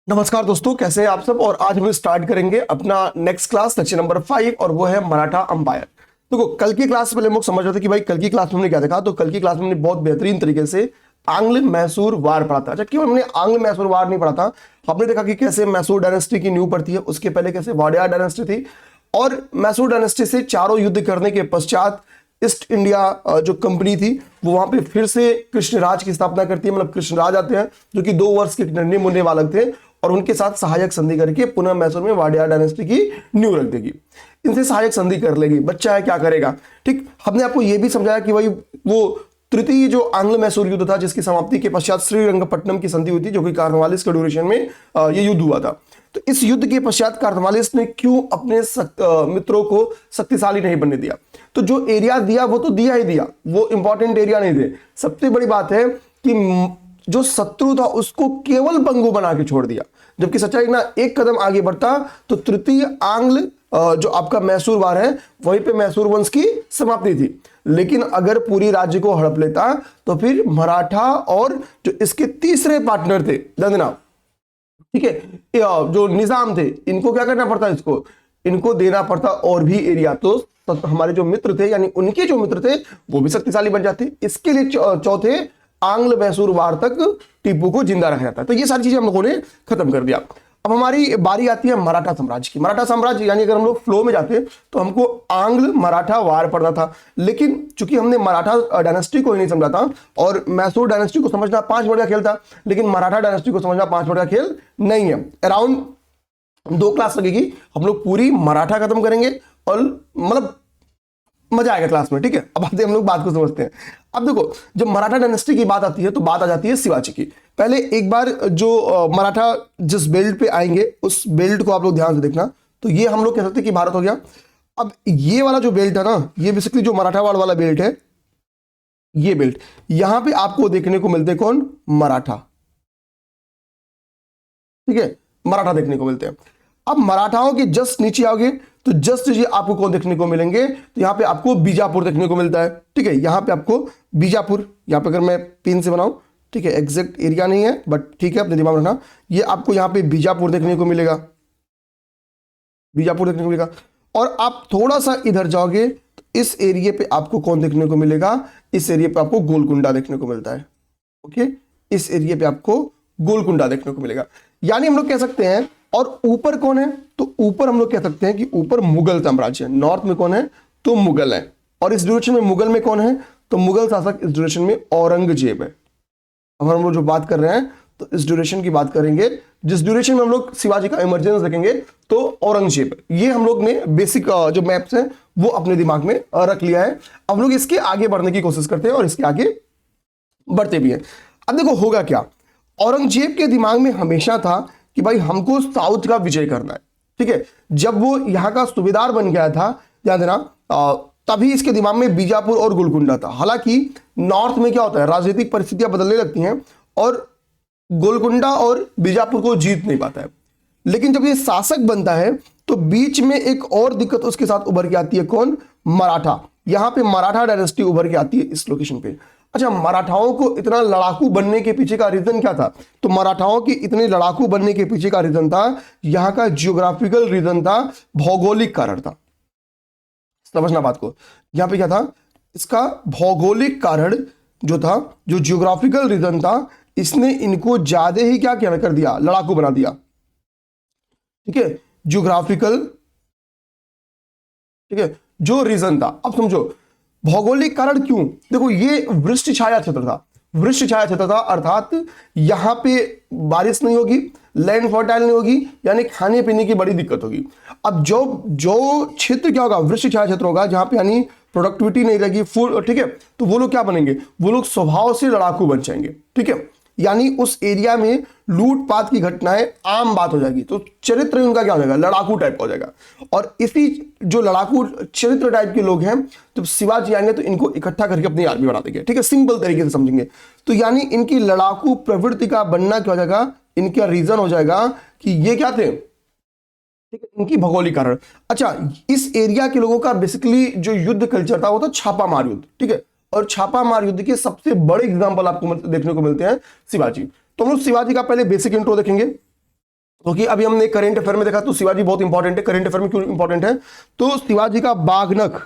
नमस्कार दोस्तों, कैसे हैं आप सब। और आज हम स्टार्ट करेंगे अपना नेक्स्ट क्लास लेक्चर नंबर 5 और वो है मराठा अंपायर। देखो, कल की क्लास से पहले हम लोग समझ रहे थे कि भाई कल की क्लास में हमने क्या देखा। तो कल की क्लास में हमने बहुत बेहतरीन तरीके से आंग्ल मैसूर वार पढ़ा था। अच्छा, क्यों हमने आंग्ल मैसूर वार नहीं पढ़ा था? हमने देखा कि कैसे मैसूर डायनेस्टी की नींव पड़ती है, उसके पहले कैसे वाडियार डायनेस्टी थी, और मैसूर डायनेस्टी से चारों युद्ध करने के पश्चात ईस्ट इंडिया जो कंपनी थी वो वहां पे फिर से कृष्णराज की स्थापना करती है। मतलब कृष्णराज आते हैं जो कि 2 वर्ष के निर्णय मुन्ने वाले थे, और उनके साथ सहायक संधि करके पुनः मैसूर में वाडियार डायनेस्टी की नींव रख देगी। इनसे सहायक संधि कर लेगी, बच्चा है क्या करेगा। ठीक, हमने आपको यह भी समझाया कि भाई वो तृतीय जो आंग्ल मैसूर युद्ध था जिसकी समाप्ति के पश्चात श्रीरंगपट्टनम की संधि हुई थी, जो कि कार्नवालिस के ड्यूरेशन में ये युद्ध हुआ था। तो इस युद्ध के पश्चात कार्नवालिस ने क्यों अपने मित्रों को शक्तिशाली नहीं बनने दिया? तो जो एरिया दिया वो तो दिया ही दिया, वो इंपॉर्टेंट एरिया नहीं थे। सबसे बड़ी बात है कि जो शत्रु था उसको केवल पंगु बना के छोड़ दिया। जबकि सच्चाई ना एक कदम आगे बढ़ता तो तृतीय आंग्ल जो आपका मैसूर वार है वहीं पे मैसूर वंश की समाप्ति थी। लेकिन अगर पूरी राज्य को हड़प लेता तो फिर मराठा और जो इसके तीसरे पार्टनर थे दंदना, ठीक है, जो निजाम थे, इनको क्या करना पड़ता, इनको देना पड़ता और भी एरिया। तो हमारे जो मित्र थे यानी उनके जो मित्र थे वो भी शक्तिशाली बन जाते। इसके लिए चौथे आंग्ल मैसूर वार तक टीपू को जिंदा रखा जाता है। तो ये सारी चीजें हम लोगों ने खत्म कर दिया। अब हमारी बारी आती है मराठा साम्राज्य की। मराठा साम्राज्य यानी अगर हम लोग फ्लो में जाते तो हमको आंग्ल मराठा वार पढ़ना था, लेकिन चूंकि हमने मराठा डायनेस्टी को ही नहीं समझा था, और मैसूर डायनेस्टी को समझना 5 मिनट का खेल था, लेकिन मराठा डायनेस्टी को समझना 5 मिनट का खेल नहीं है। अराउंड 2 क्लास लगेगी, हम लोग पूरी मराठा खत्म करेंगे और मतलब मजा आएगा क्लास में। ठीक है, अब आते हम लोग बात को समझते हैं। अब देखो, जब मराठा डायनेस्टी की बात आती है तो बात आ जाती है शिवाजी की। पहले एक बार जो मराठा जिस बेल्ट पे आएंगे उस बेल्ट को आप लोग ध्यान से देखना। तो ये हम लोग कह सकते हैं कि भारत हो गया। अब ये वाला जो बेल्ट है ना, ये बेसिकली जो मराठावाड़ वाला बेल्ट है, ये बेल्ट यहां पे आपको देखने को मिलते कौन? मराठा। ठीक है, मराठा देखने को मिलते हैं। अब मराठाओं के जस्ट नीचे आओगे तो जस्ट ये आपको कौन देखने को मिलेंगे? तो यहां पे आपको बीजापुर देखने को मिलता है। ठीक है, यहां पे आपको बीजापुर, यहां पे अगर मैं पिन से बनाऊं, ठीक है, एग्जैक्ट एरिया नहीं है बट ठीक है, अपने दिमाग में रखना, ये आपको यहां पे बीजापुर देखने को मिलेगा, बीजापुर देखने को मिलेगा। और आप थोड़ा सा इधर जाओगे तो इस एरिया पे आपको कौन देखने को मिलेगा? इस एरिया पे आपको गोलकुंडा देखने को मिलता है। ओके, इस एरिया पे आपको गोलकुंडा देखने को मिलेगा। यानी हम लोग कह सकते हैं, और ऊपर कौन है? तो ऊपर हम लोग कह सकते हैं कि ऊपर मुगल साम्राज्य है। नॉर्थ में कौन है? तो मुगल है। और इस ड्यूरेशन में मुगल में कौन है? तो मुगल शासक इस ड्यूरेशन में औरंगजेब है। अब हम लोग जो बात कर रहे हैं तो इस ड्यूरेशन की बात करेंगे, जिस ड्यूरेशन में हम लोग शिवाजी का इमरजेंस देखेंगे तो औरंगजेब। ये हम लोग ने बेसिक जो मैप्स हैं वो अपने दिमाग में रख लिया है। अब लोग इसके आगे बढ़ने की कोशिश करते हैं और इसके आगे बढ़ते भी हैं। अब देखो होगा क्या, औरंगजेब के दिमाग में हमेशा था कि भाई हमको साउथ का विजय करना है। ठीक है, जब वो यहाँ का सूबेदार बन गया था, ध्यान देना, तभी इसके दिमाग में बीजापुर और गोलकुंडा था। हालांकि नॉर्थ में क्या होता है, राजनीतिक परिस्थितियां बदलने लगती हैं और गोलकुंडा और बीजापुर को जीत नहीं पाता है। लेकिन जब ये शासक बनता है तो बीच में एक और दिक्कत उसके साथ उभर के आती है, कौन? मराठा। यहां पे मराठा डायनेस्टी उभर के आती है इस लोकेशन पे। अच्छा, मराठाओं को इतना लड़ाकू बनने के पीछे का रीजन क्या था? तो मराठाओं की इतने लड़ाकू बनने के पीछे का रीजन था, यहां का जियोग्राफिकल रीजन था, भौगोलिक कारण था। समझना बात को, यहां पे क्या था? इसका भौगोलिक कारण जो था, जो जियोग्राफिकल रीजन था, इसने इनको ज्यादा ही क्या कर दिया, लड़ाकू बना दिया। ठीक है, जियोग्राफिकल, ठीक है, जो रीजन था। अब समझो भौगोलिक कारण क्यों? देखो, ये वृष्टि छाया क्षेत्र था, वृष्टि छाया क्षेत्र था, अर्थात यहां पे बारिश नहीं होगी, लैंड फर्टाइल नहीं होगी, यानी खाने पीने की बड़ी दिक्कत होगी। अब जो क्षेत्र क्या होगा, वृष्टि छाया क्षेत्र होगा, जहां पे यानी प्रोडक्टिविटी नहीं रहेगी, फूड, ठीक है, तो वो लोग क्या बनेंगे? वो लोग स्वभाव से लड़ाकू बन जाएंगे। ठीक है, यानी उस एरिया में लूटपाट की घटनाएं आम बात हो जाएगी, तो चरित्र उनका क्या हो जाएगा? लड़ाकू टाइप हो जाएगा। और इसी जो लड़ाकू चरित्र टाइप के लोग हैं, जब शिवाजी आएंगे तो इनको इकट्ठा करके अपनी आर्मी बना देंगे। ठीक है, सिंपल तरीके से समझेंगे तो यानी इनकी लड़ाकू प्रवृत्ति का बनना क्या हो जाएगा? इनका रीजन हो जाएगा कि ये क्या थे, ठीक है, इनकी भौगोलिक कारण। अच्छा, इस एरिया के लोगों का बेसिकली जो युद्ध कल्चर था वो था छापामार युद्ध। ठीक है, और छापामार युद्ध के सबसे बड़े एग्जांपल आपको देखने को मिलते हैं शिवाजी। तो हम लोग शिवाजी का पहले बेसिक इंट्रो देखेंगे। क्योंकि अभी हमने करेंट अफेयर में देखा तो शिवाजी बहुत इंपॉर्टेंट है। करेंट अफेयर में क्यों इंपॉर्टेंट है? तो शिवाजी का बाघनक,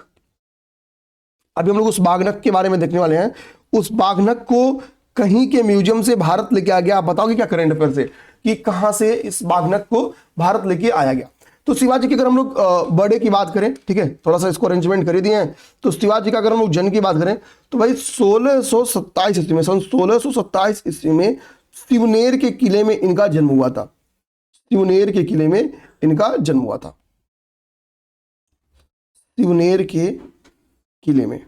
अभी हम लोग उस बाघनक के बारे में देखने वाले हैं। उस बाघनक को कहीं के म्यूजियम से भारत लेके आ गया। आप बताओगे क्या करंट अफेयर से कि कहां से इस बाघनक को भारत लेके आया गया? तो शिवाजी की अगर हम लोग बर्थडे की बात करें, ठीक है, थोड़ा सा इसको अरेंजमेंट कर दिए हैं। तो शिवाजी का अगर हम लोग जन्म की बात करें तो भाई 1627 ईस्वी में, सन 1627 ईस्वी में सिवनेर के किले में इनका जन्म हुआ था। सिवनेर के किले में इनका जन्म हुआ था। सिवनेर के किले में,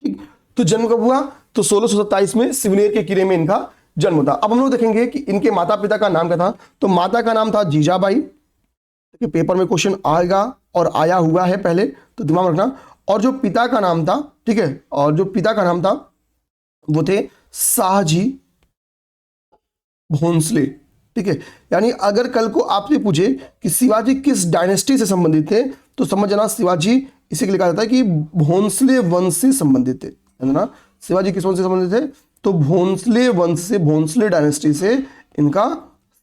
ठीक। तो जन्म कब हुआ? तो 1627 में सिवनेर के किले में इनका जन्म था। अब हम लोग देखेंगे कि इनके माता पिता का नाम क्या था। तो माता का नाम था जीजाबाई। पेपर में क्वेश्चन आएगा और आया हुआ है पहले, तो दिमाग रखना। और जो पिता का नाम था, ठीक है, और जो पिता का नाम था वो थे शाहजी भोंसले, ठीक है। यानी अगर कल को आपसे पूछे कि शिवाजी किस डायनेस्टी से संबंधित थे, तो समझ जाना शिवाजी इसी के लिखा जाता है कि भोंसले वंश से संबंधित थे, है ना। शिवाजी किस वंश से संबंधित थे? तो भोंसले वंश से, भोंसले डायनेस्टी से इनका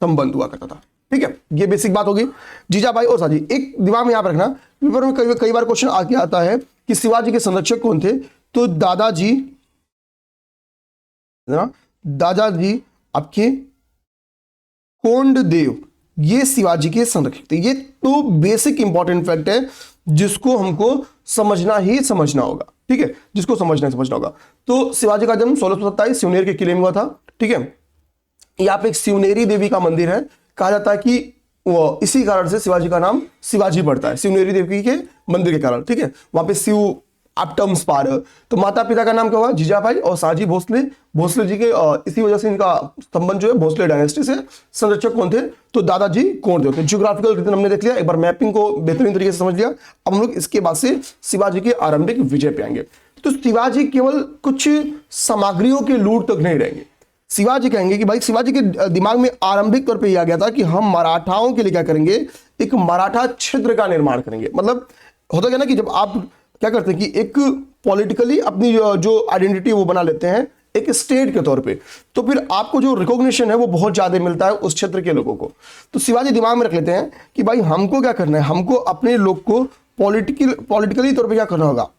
संबंध हुआ करता था, ठीक है। ये बेसिक बात होगी। जीजाबाई और शाहजी, एक दिमाग में याद रखना, पेपर में कई बार क्वेश्चन आके आता है कि शिवाजी के संरक्षक कौन थे। तो दादाजी, दादाजी आपके कोंडदेव, ये शिवाजी के संरक्षक थे। ये तो बेसिक इंपॉर्टेंट फैक्ट है जिसको हमको समझना ही समझना होगा, ठीक है, जिसको समझना ही समझना होगा। तो शिवाजी का जन्म 1627 सिवनेर के किले में हुआ था, ठीक है। यहाँ पे एक सिवनेरी देवी का मंदिर है। कहा जाता है कि वो इसी कारण से शिवाजी का नाम शिवाजी पड़ता है, सिवनेरी देवी के मंदिर के कारण, ठीक है। वहां पे शिव आप टर्म्स पा रहे हो। तो माता पिता का नाम क्या हुआ? जीजाबाई और शाहजी भोसले। भोसले जी के इसी वजह से इनका संबंध जो है भोसले डायनेस्टी से। संरक्षक कौन थे? तो दादाजी कोंडदेव थे। जियोग्राफिकल रीजन हमने देख लिया, एक बार मैपिंग को बेहतरीन तरीके से समझ लिया। अब हम लोग इसके बाद से शिवाजी के आरंभिक विजय पे आएंगे। तो शिवाजी केवल कुछ सामग्रियों के लूट तक नहीं रहेंगे। शिवाजी कहेंगे कि भाई शिवाजी के दिमाग में आरंभिक तौर पर यह आ गया था कि हम मराठाओं के लिए क्या करेंगे, एक मराठा क्षेत्र का निर्माण करेंगे। मतलब होता क्या ना कि जब आप क्या करते हैं कि एक पॉलिटिकली अपनी जो आइडेंटिटी वो बना लेते हैं एक स्टेट के तौर पे, तो फिर आपको जो रिकॉग्निशन है वो बहुत ज्यादा मिलता है उस क्षेत्र के लोगों को। तो शिवाजी दिमाग में रख लेते हैं कि भाई हमको क्या करना है, हमको अपने लोग को पॉलिटिकली तौर पे क्या करना होगा,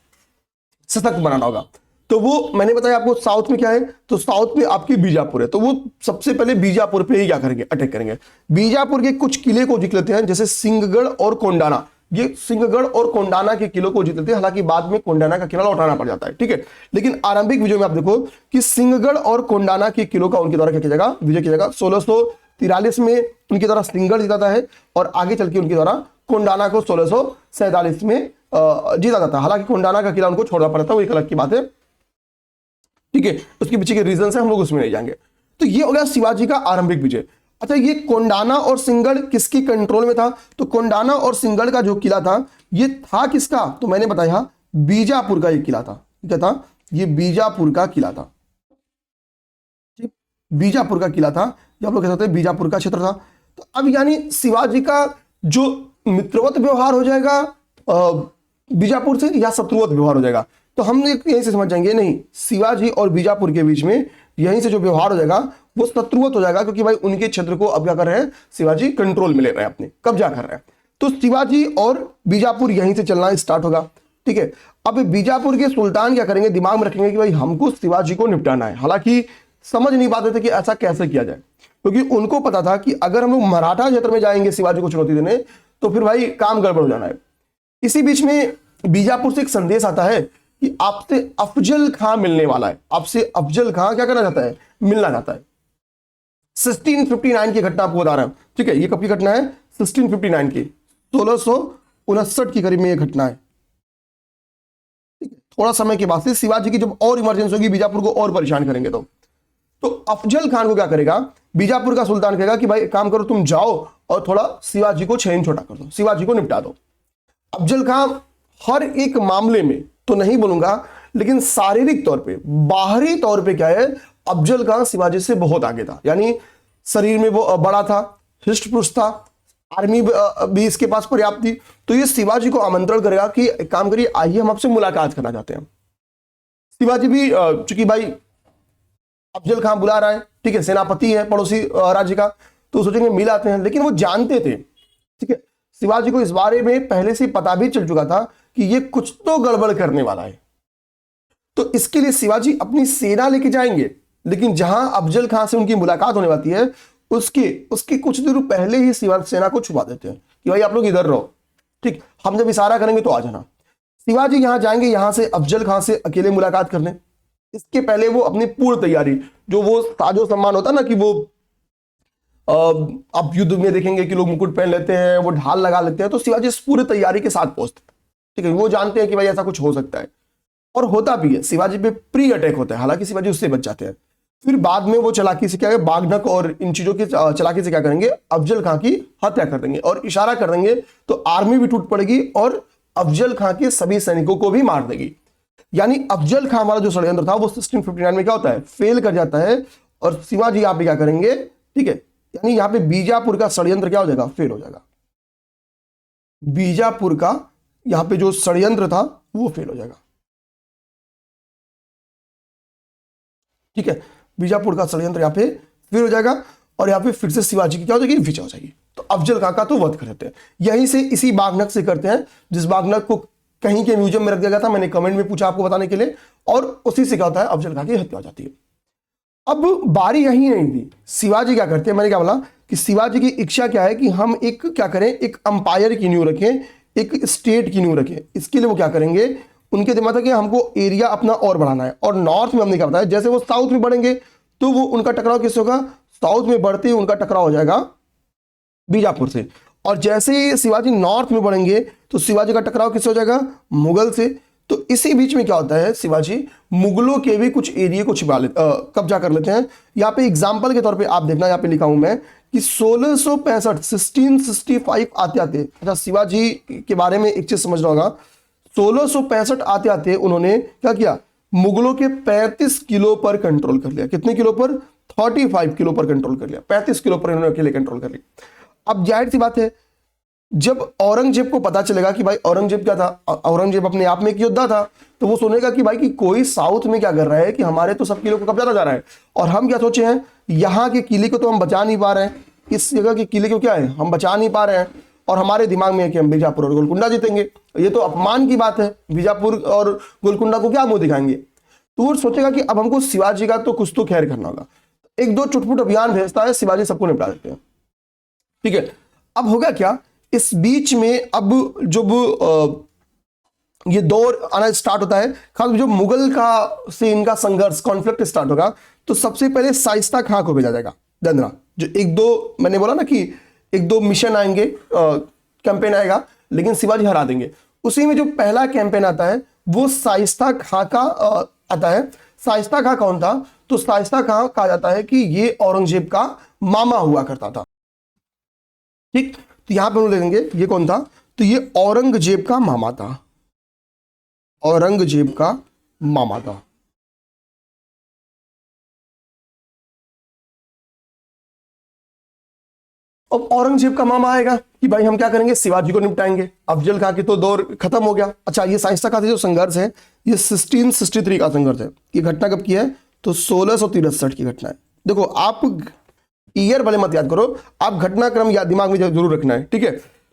सशक्त बनाना होगा। तो वो मैंने बताया आपको साउथ में क्या है, तो साउथ में आपकी बीजापुर है। तो वो सबसे पहले बीजापुर पे ही क्या करेंगे, अटैक करेंगे। बीजापुर के कुछ किले को जीत लेते हैं, जैसे सिंहगढ़ और कोंडाना। ये सिंहगढ़ और कोंडाना के किलों को जीत लेते हैं, हालांकि बाद में कोंडाना का किला लौटाना पड़ जाता है, ठीक है। लेकिन आरंभिक विजय में आप देखो कि सिंहगढ़ और कोंडाना के किलों का उनके द्वारा क्या किया जाएगा, विजय किया जाएगा। 1643 में उनके द्वारा सिंहगढ़ जीता है और आगे चल के उनके द्वारा कोंडाना को 1647 में जीता जाता है। हालांकि कोंडाना का किला उनको छोड़ना पड़ता है, वो एक अलग की बात है, ठीक है। उसके पीछे के रीजन है, हम लोग उसमें नहीं जाएंगे। तो ये हो गया शिवाजी का आरंभिक विजय। अच्छा, ये कोंडाना और सिंहगढ़ किसके कंट्रोल में था? तो कोंडाना और सिंहगढ़ का जो किला था ये था किसका? तो मैंने बताया बीजापुर का ये किला था। क्या था? ये बीजापुर का किला था, ठीक, बीजापुर का किला था। ये आप लोग कह सकते हैं बीजापुर का क्षेत्र था। तो अब यानी शिवाजी का जो मित्रवत व्यवहार हो जाएगा बीजापुर से या शत्रुवत व्यवहार हो जाएगा, तो हम यहीं से समझ जाएंगे नहीं, शिवाजी और बीजापुर के बीच में यहीं से जो व्यवहार हो जाएगा वो शत्रुवत हो जाएगा, क्योंकि भाई उनके क्षेत्र को अब क्या कर रहे हैं, शिवाजी कंट्रोल में ले रहे हैं, अपने कब्जा कर रहे हैं। तो शिवाजी और बीजापुर यहीं से चलना स्टार्ट होगा, ठीक है। अब बीजापुर के सुल्तान क्या करेंगे, दिमाग में रखेंगे कि भाई हमको शिवाजी को निपटाना है। हालांकि समझ नहीं पाते थे कि ऐसा कैसे किया जाए, क्योंकि उनको पता था कि अगर हम लोग मराठा क्षेत्र में जाएंगे शिवाजी को चुनौती देने, तो फिर भाई काम गड़बड़ हो जाना है। इसी बीच में बीजापुर से एक संदेश आता है कि आपसे अफजल खां मिलने वाला है। आपसे अफजल खां क्या करना चाहता है, मिलना चाहता है। 1659 की घटना आपको बता रहा हूं, ठीक है। ये कब की घटना है? 1659 की, 1659 की करीब में ये घटना है, ठीक है। थोड़ा समय के बाद से शिवाजी की जब और इमरजेंसी होगी, बीजापुर को और परेशान करेंगे, तो अफजल खान को क्या करेगा, बीजापुर का सुल्तान कहेगा कि भाई काम करो, तुम जाओ और थोड़ा शिवाजी को छीन छोटा कर दो, शिवाजी को निपटा दो। अफजल खान हर एक मामले में तो नहीं बोलूंगा, लेकिन शारीरिक तौर पे, बाहरी तौर पे क्या है, अफजल खान शिवाजी से बहुत आगे था। यानी शरीर में वो बड़ा था, हृष्ट पुष्ट था, आर्मी भी इसके पास पर्याप्त थी। तो ये शिवाजी को आमंत्रण करेगा कि एक काम करिए, आइए हम आपसे मुलाकात करना चाहते हैं। शिवाजी भी चूंकि भाई अफजल खां बुला रहा है, ठीक है, सेनापति है पड़ोसी राज्य का, तो सोचेंगे मिल आते हैं। लेकिन वो जानते थे, ठीक है, शिवाजी को इस बारे में पहले से पता भी चल चुका था कि ये कुछ तो गड़बड़ करने वाला है। तो इसके लिए शिवाजी अपनी सेना लेके जाएंगे, लेकिन जहां अफजल खां से उनकी मुलाकात होने वाली है उसके उसके कुछ देर पहले ही शिवाजी सेना को छुपा देते हैं कि भाई आप लोग इधर रहो, ठीक, हम जब इशारा करेंगे तो आ जाना। शिवाजी यहां जाएंगे, यहां से अफजल खां से अकेले मुलाकात करने। इसके पहले वो अपनी पूर्ण तैयारी, जो वो साजो सम्मान होता ना कि वो अब युद्ध में देखेंगे कि लोग मुकुट पहन लेते हैं, वो ढाल लगा लेते हैं, तो शिवाजी इस पूरी तैयारी के साथ पहुंचते हैं, ठीक है। वो जानते हैं कि भाई ऐसा कुछ हो सकता है, और होता भी है। शिवाजी पे प्री अटैक होता है, हालांकि शिवाजी उससे बच जाते हैं। फिर बाद में वो चालाकी से क्या है, बागनक और इन चीजों की चालाकी से क्या करेंगे, अफजल खां की हत्या कर देंगे और इशारा कर देंगे, तो आर्मी भी टूट पड़ेगी और अफजल खां के सभी सैनिकों को भी मार देगी। यानी अफजल खां वाला जो षड्यंत्र था वो 1659 में क्या होता है, फेल कर जाता है, और शिवाजी यहां पे क्या करेंगे, ठीक है, यानी यहां पे बीजापुर का षड्यंत्र क्या हो जाएगा, फेल हो जाएगा। बीजापुर का यहां पे जो षड्यंत्र था वो फेल हो जाएगा, ठीक है। बीजापुर का षड्यंत्र यहां पे फेल हो जाएगा, और यहां पे फिर से शिवाजी की क्या हो जाएगी, विजय हो जाएगी। तो अफजल खां का तो वध कर देते हैं। यहीं से इसी बागनक से करते हैं, जिस बागनक को कहीं के म्यूजियम में रख दिया गया था, मैंने कमेंट में पूछा आपको बताने के लिए, और उसी से क्या होता है, अफजल खां की हत्या हो जाती है। अब बारी यही नहीं थी, शिवाजी क्या करते हैं, मैंने क्या बोला कि शिवाजी की इच्छा क्या है कि हम एक क्या करें, एक अंपायर की नींव रखें, एक स्टेट की नींव रखें। इसके लिए वो क्या करेंगे, उनके दिमाग था कि हमको एरिया अपना और बढ़ाना है, और नॉर्थ में हमने क्या बताया, जैसे वो साउथ में बढ़ेंगे तो वो उनका टकराव किससे होगा, साउथ में बढ़ते ही उनका टकराव हो जाएगा बीजापुर से, और जैसे ही शिवाजी नॉर्थ में बढ़ेंगे तो शिवाजी का टकराव किससे हो जाएगा, मुगल से। तो इसी बीच में क्या होता है, शिवाजी मुगलों के भी कुछ एरिया को कब्जा कर लेते हैं। यहाँ पे एग्जाम्पल के तौर पे आप देखना, यहाँ पे लिखा हूं मैं कि 1665 आते आते, अच्छा शिवाजी के बारे में एक चीज समझना होगा, 1665 आते आते उन्होंने क्या किया, मुगलों के 35 किलो पर कंट्रोल कर लिया। कितने किलो पर, 35 किलो पर कंट्रोल कर लिया, 35 किलो पर इन्होंने अकेले कंट्रोल कर लिया। अब जाहिर सी बात है, जब औरंगजेब को पता चलेगा कि भाई औरंगजेब क्या था, औरंगजेब अपने आप में एक योद्धा था, तो वो सुनेगा कि भाई कि कोई साउथ में क्या कर रहा है कि हमारे तो सब किले को कब्जा जा रहा है, और हम क्या सोचे हैं, यहाँ के किले को तो हम बचा नहीं पा रहे हैं, इस जगह के किले को क्या है, हम बचा नहीं पा रहे हैं, और हमारे दिमाग में है कि हम बीजापुर और गोलकुंडा जीतेंगे। ये तो अपमान की बात है, बीजापुर और गोलकुंडा को क्या मुंह दिखाएंगे। तो वो सोचेगा कि अब हमको शिवाजी का तो कुछ तो खैर करना होगा। एक दो चुटपुट अभियान भेजता है, शिवाजी सबको निपटा देते हैं, ठीक है। अब होगा क्या, इस बीच में अब जब ये दौर आना स्टार्ट होता है, खास जो मुगल का से इनका संघर्ष कॉन्फ्लिक्ट स्टार्ट होगा, तो सबसे पहले शाइस्ता खां को भेजा जाएगा जनरल, जो एक दो मैंने बोला ना कि एक दो मिशन आएंगे, कैंपेन आएगा, लेकिन शिवाजी हरा देंगे। उसी में जो पहला कैंपेन आता है वो शाइस्ता खां का आता है। शाइस्ता खां कौन था, तो शाइस्ता खां कहा जाता है कि ये औरंगजेब का मामा हुआ करता था, ठीक। तो यहां पर हम देखेंगे ये कौन था, तो ये औरंगजेब का मामा था, औरंगजेब का मामा था। अब औरंगजेब का मामा आएगा कि भाई हम क्या करेंगे, शिवाजी को निपटाएंगे, अफजल खां की तो दौर खत्म हो गया। अच्छा, ये शाइस्ता खां से जो संघर्ष है ये 1663 का संघर्ष है। ये घटना कब की है, तो 1663 की घटना है। देखो आप ईयर भले मत याद करो, आप घटनाक्रम याद दिमाग में जरूर रखना है, ठीक है।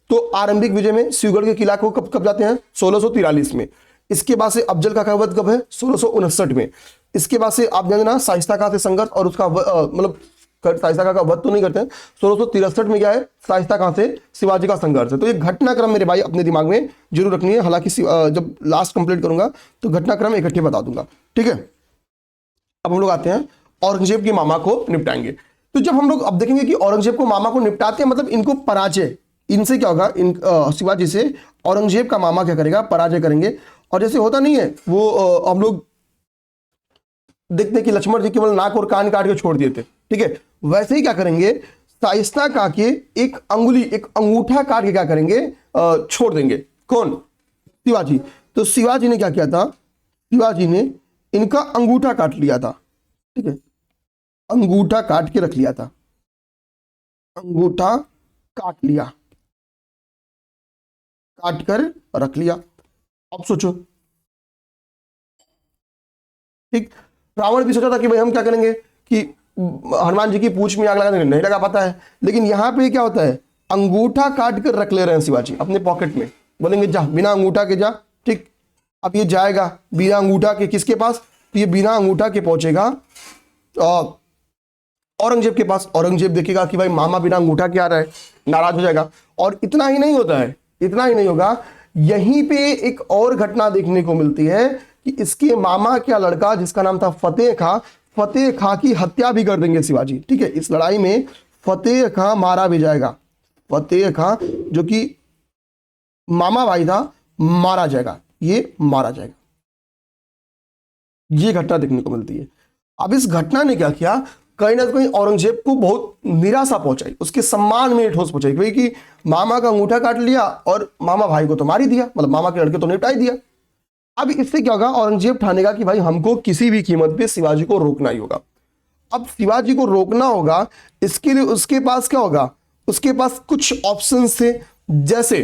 तो आरंभिक विजय में शिवगढ़ के किला को कब जाते हैं, 1643 में। इसके बाद से अफजल खां का वध कब है, 1659 में। इसके बाद से आप जानना शाइस्ता खां से संघर्ष और उसका मतलब शाइस्ता खां का वध तो नहीं करते हैं। 1663 में क्या है, शाइस्ता खां से शिवाजी का संघर्ष है। तो ये घटनाक्रम मेरे भाई अपने दिमाग में जरूर रखनी है, हालांकि जब लास्ट कंप्लीट करूंगा तो घटनाक्रम इकट्ठे बता दूंगा, ठीक है। अब हम लोग आते हैं औरंगजेब के मामा को निपटाएंगे। तो जब हम लोग अब देखेंगे कि औरंगजेब को मामा को निपटाते हैं, मतलब इनको पराजय, इनसे क्या होगा, इन शिवाजी से औरंगजेब का मामा क्या करेगा, पराजय करेंगे। और जैसे होता नहीं है वो हम लोग देखते हैं कि लक्ष्मण जी केवल नाक और कान काट के छोड़ दिए थे, ठीक है, वैसे ही क्या करेंगे, शाइस्ता खां के एक अंगुली, एक अंगूठा काट के क्या करेंगे, छोड़ देंगे। कौन, शिवाजी। तो शिवाजी ने क्या किया था, शिवाजी ने इनका अंगूठा काट लिया था, ठीक है, अंगूठा काट के रख लिया था, अंगूठा काट लिया, काट कर रख लिया। अब सोचो, ठीक, रावण भी सोचा था कि भाई हम क्या करेंगे कि हनुमान जी की पूंछ में आग लगा देंगे, नहीं लगा पाता है। लेकिन यहाँ पे क्या होता है, अंगूठा काट कर रख ले रहे हैं शिवाजी अपने पॉकेट में, बोलेंगे जा बिना अंगूठा के जा, ठीक। अब ये जाएगा बिना अंगूठा के किसके पास, तो ये बिना अंगूठा के पहुंचेगा औरंगजेब के पास। औरंगजेब देखेगा कि भाई मामा बिना अंगूठा के आ रहा है, नाराज हो जाएगा। और इतना ही नहीं होता है, इतना ही नहीं होगा, यहीं पे एक और घटना देखने को मिलती है कि इसके मामा का लड़का जिसका नाम था फतेह खां, फतेह खां की हत्या भी कर देंगे शिवाजी, ठीक है। इस लड़ाई में फतेह खां मारा भी जाएगा, फतेह खां जो कि मामा भाई था मारा जाएगा, ये मारा जाएगा। ये घटना देखने को मिलती है। अब इस घटना ने क्या किया, कहीं ना कहीं औरंगजेब को बहुत निराशा पहुंचाई, उसके सम्मान में ठोस पहुंचाई भाई कि मामा का अंगूठा काट लिया और मामा भाई को तो मार ही दिया, मतलब मामा के लड़के तो निपटा ही दिया। अब इससे क्या होगा, औरंगजेब ठानेगा कि भाई हमको किसी भी कीमत पे शिवाजी को रोकना ही होगा। अब शिवाजी को रोकना होगा, इसके लिए उसके पास क्या होगा, उसके पास कुछ ऑप्शन थे। जैसे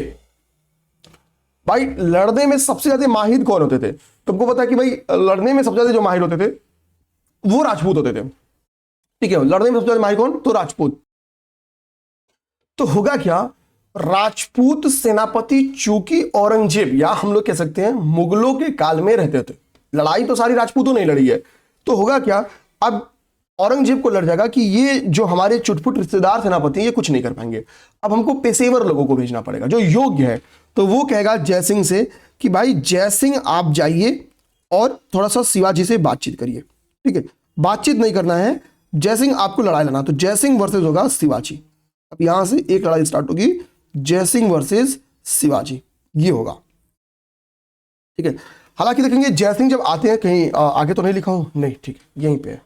भाई लड़ने में सबसे ज्यादा माहिर कौन होते थे, तुमको पता है कि भाई लड़ने में सबसे ज्यादा जो माहिर होते थे वो राजपूत होते थे, ठीक है। लड़ने में सबसे ज्यादा माहिर कौन, तो राजपूत। तो होगा क्या, राजपूत सेनापति चूंकि औरंगजेब या हम लोग कह सकते हैं मुगलों के काल में रहते थे, लड़ाई तो सारी राजपूतों ने लड़ी है, तो होगा क्या, अब औरंगजेब को लड़ जाएगा कि ये जो हमारे चुटपुट रिश्तेदार सेनापति ये कुछ नहीं कर पाएंगे, अब हमको पेशेवर लोगों को भेजना पड़ेगा जो योग्य है। तो वो कहेगा जयसिंह से कि भाई जयसिंह आप जाइए और थोड़ा सा शिवाजी से बातचीत करिए, ठीक है। बातचीत नहीं करना है, जयसिंह आपको लड़ाई लड़ना, तो जयसिंह वर्सेस होगा शिवाजी। अब यहां से एक लड़ाई स्टार्ट होगी, जयसिंह वर्सेस शिवाजी, ये होगा, ठीक है। हालांकि देखेंगे जयसिंह जब आते हैं, कहीं आगे तो नहीं लिखा हूं, नहीं ठीक है यहीं पे है,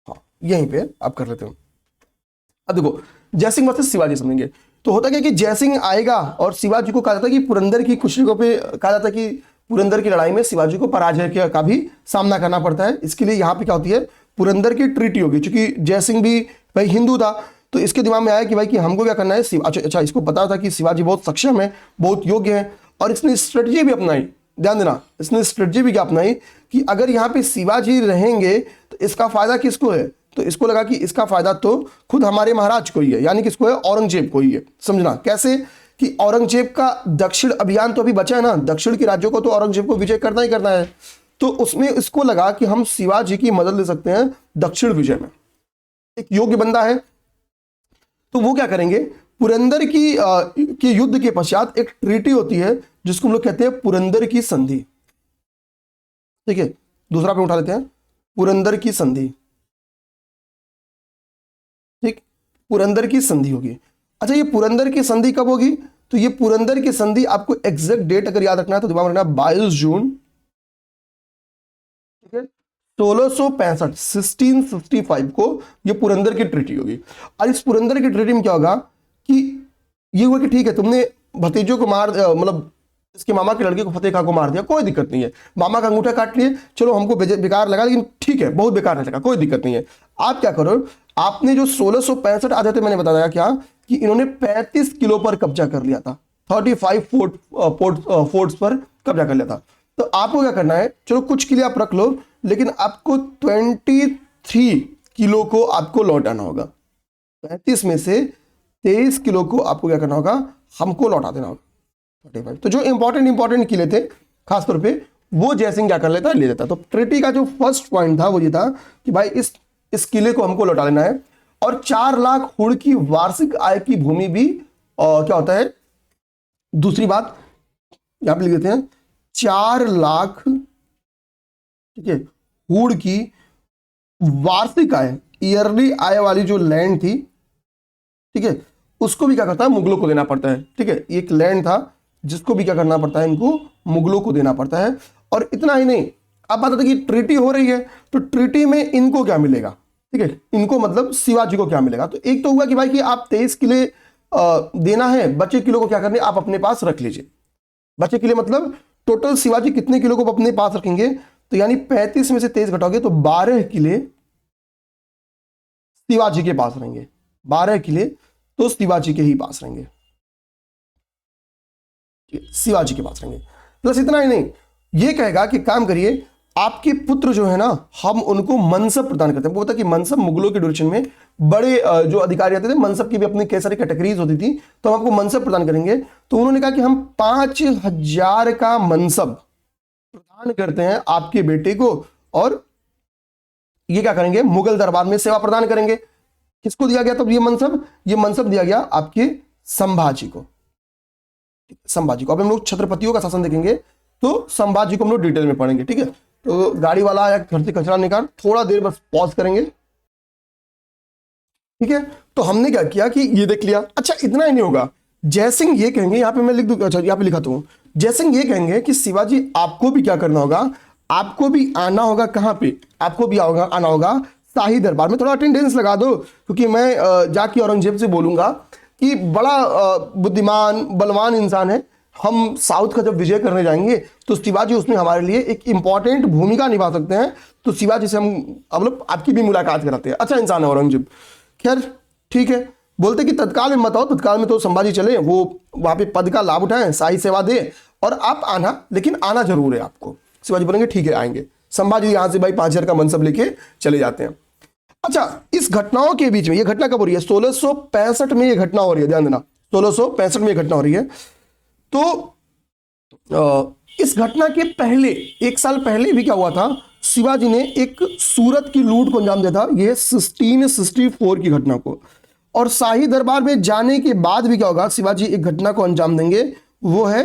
हाँ यहीं पे आप कर लेते हो। अब देखो जयसिंह वर्सेस शिवाजी समझेंगे। तो होता क्या कि जयसिंह आएगा और शिवाजी को कहा जाता है कि पुरंदर की खुशियों पे कहा जाता है कि पुरंदर की लड़ाई में शिवाजी को पराजय का भी सामना करना पड़ता है। इसके लिए यहाँ पे क्या होती है, पुरंदर की ट्रीटी होगी, क्योंकि जयसिंह भी भाई हिंदू था, तो इसके दिमाग में आया कि भाई कि हमको क्या करना है, अच्छा इसको पता था कि शिवाजी बहुत सक्षम है, बहुत योग्य है, और इसने स्ट्रेटजी भी अपनाई, ध्यान देना, इसने स्ट्रेटजी भी क्या अपनाई कि अगर यहाँ पे शिवाजी रहेंगे तो इसका फायदा किसको है, तो इसको लगा कि इसका फायदा तो खुद हमारे महाराज को ही है, यानी किसको है, औरंगजेब को ही है। समझना कैसे, कि औरंगजेब का दक्षिण अभियान तो अभी बचा है ना, दक्षिण के राज्यों को तो औरंगजेब को विजय करना ही करना है, तो उसमें इसको लगा कि हम शिवाजी की मदद ले सकते हैं दक्षिण विजय में, एक योग्य बंदा है। तो वो क्या करेंगे, पुरंदर की युद्ध के पश्चात एक ट्रीटी होती है जिसको हम लोग कहते हैं पुरंदर की संधि, ठीक है। दूसरा पे उठा लेते हैं, पुरंदर की संधि, ठीक, पुरंदर की संधि होगी। अच्छा ये पुरंदर की संधि कब होगी, तो ये पुरंदर की संधि आपको एग्जैक्ट डेट अगर याद रखना है तो दिमाग में रखना 22 जून, ठीक है, 1665 1665 को ये पुरंदर की ट्रीटी होगी। और इस पुरंदर की ट्रीटी में क्या होगा कि ये हुआ कि ठीक है तुमने भतीजों को मार, मतलब इसके मामा के लड़के को फतेह खां को मार दिया, कोई दिक्कत नहीं है, मामा का अंगूठा काट लिए, चलो हमको बेकार लगा, लेकिन ठीक है बहुत बेकार नहीं लगा, कोई दिक्कत नहीं है। आप क्या करो, आपने जो 1665 आते थे, मैंने बताया क्या कि इन्होंने 35 किलो पर कब्जा कर लिया था, 35 फोर्ट्स पर कब्जा कर लिया था। तो आपको क्या करना है, चलो कुछ किले आप रख लो, लेकिन आपको 23 किलो को आपको लौटाना होगा, 35 में से 23 किलो को आपको क्या करना होगा, हमको लौटा देना होगा 35। तो जो इंपॉर्टेंट किले थे खासतौर पे वो जयसिंह क्या कर लेता है, ले लेता। तो ट्रीटी का जो फर्स्ट पॉइंट था वो ये था कि भाई इस किले को हमको लौटा लेना है, और 4 लाख हुड़ की वार्षिक आय की भूमि भी क्या होता है। दूसरी बात यहां पे लिख देते हैं 4 लाख, ठीक है, हुड़ की वार्षिक आय, ईयरली आय वाली जो लैंड थी, ठीक है, उसको भी क्या करता है, मुगलों को देना पड़ता है, ठीक है। एक लैंड था जिसको भी क्या करना पड़ता है, इनको मुगलों को देना पड़ता है। और इतना ही नहीं, अब बात होती है कि ट्रीटी हो रही है, तो ट्रीटी में इनको क्या मिलेगा, ठीक है, इनको मतलब शिवाजी को क्या मिलेगा। तो एक तो हुआ कि भाई कि आप 23 किले देना है, बचे किलो को क्या करने आप अपने पास रख लीजिए। बचे किले मतलब टोटल शिवाजी कितने किलो को अपने पास रखेंगे, तो यानी 35 में से 23 घटाओगे तो 12 किले शिवाजी के पास रहेंगे, 12 किले तो शिवाजी के ही पास रहेंगे, शिवाजी के पास रहेंगे। प्लस इतना ही नहीं, ये कहेगा कि काम करिए आपके पुत्र जो है ना, हम उनको मनसब प्रदान करते हैं। वो होता है कि मनसब मुगलों के ड्यूरेशन में बड़े जो अधिकारी आते थे, मनसब की भी अपनी कई सारी कैटेगरीज होती थी, तो हम आपको मनसब प्रदान करेंगे। तो उन्होंने कहा कि हम 5,000 का मनसब प्रदान करते हैं आपके बेटे को, और ये क्या करेंगे, मुगल दरबार में सेवा प्रदान करेंगे। किसको दिया गया तब ये मनसब दिया गया आपके संभाजी को। संभाजी को। अब हम लोग छत्रपतियों का शासन देखेंगे तो संभाजी को हम लोग डिटेल में पढ़ेंगे, ठीक है। तो गाड़ी वाला आया, घर से कचरा निकाल, थोड़ा देर बस पॉज करेंगे, ठीक है। तो हमने क्या किया कि ये देख लिया। अच्छा, इतना ही नहीं होगा, जयसिंह ये कहेंगे, यहां पे मैं लिख दूं, अच्छा यहां पे लिखा तो हूं, जयसिंह ये कहेंगे कि शिवाजी आपको भी क्या करना होगा, आपको भी आना होगा। कहां पे आपको भी आना होगा, शाही दरबार में। थोड़ा अटेंडेंस लगा दो, क्योंकि मैं जाके औरंगजेब से बोलूंगा कि बड़ा बुद्धिमान बलवान इंसान है, हम साउथ का जब विजय करने जाएंगे तो शिवाजी उसमें हमारे लिए एक इंपॉर्टेंट भूमिका निभा सकते हैं। तो शिवाजी से हम अब लोग आपकी भी मुलाकात कराते हैं। अच्छा इंसान है औरंगजेब। खैर ठीक है, बोलते कि तत्काल में मत आओ, तत्काल में तो संभाजी चले, वो वहां पे पद का लाभ उठाएं, शाही सेवा दे, और आप आना, लेकिन आना जरूर है आपको। शिवाजी बोलेंगे ठीक है आएंगे। संभाजी यहां से भाई 5,000 का मनसब लेके चले जाते हैं। अच्छा, इस घटनाओं के बीच में, ये घटना कब हो रही है, 1665 में ये घटना हो रही है, ध्यान देना, 1665 में ये घटना हो रही है। तो इस घटना के पहले, एक साल पहले भी क्या हुआ था, शिवाजी ने एक सूरत की लूट को अंजाम दिया था, ये 1664 की घटना को। और शाही दरबार में जाने के बाद भी क्या होगा, शिवाजी एक घटना को अंजाम देंगे, वो है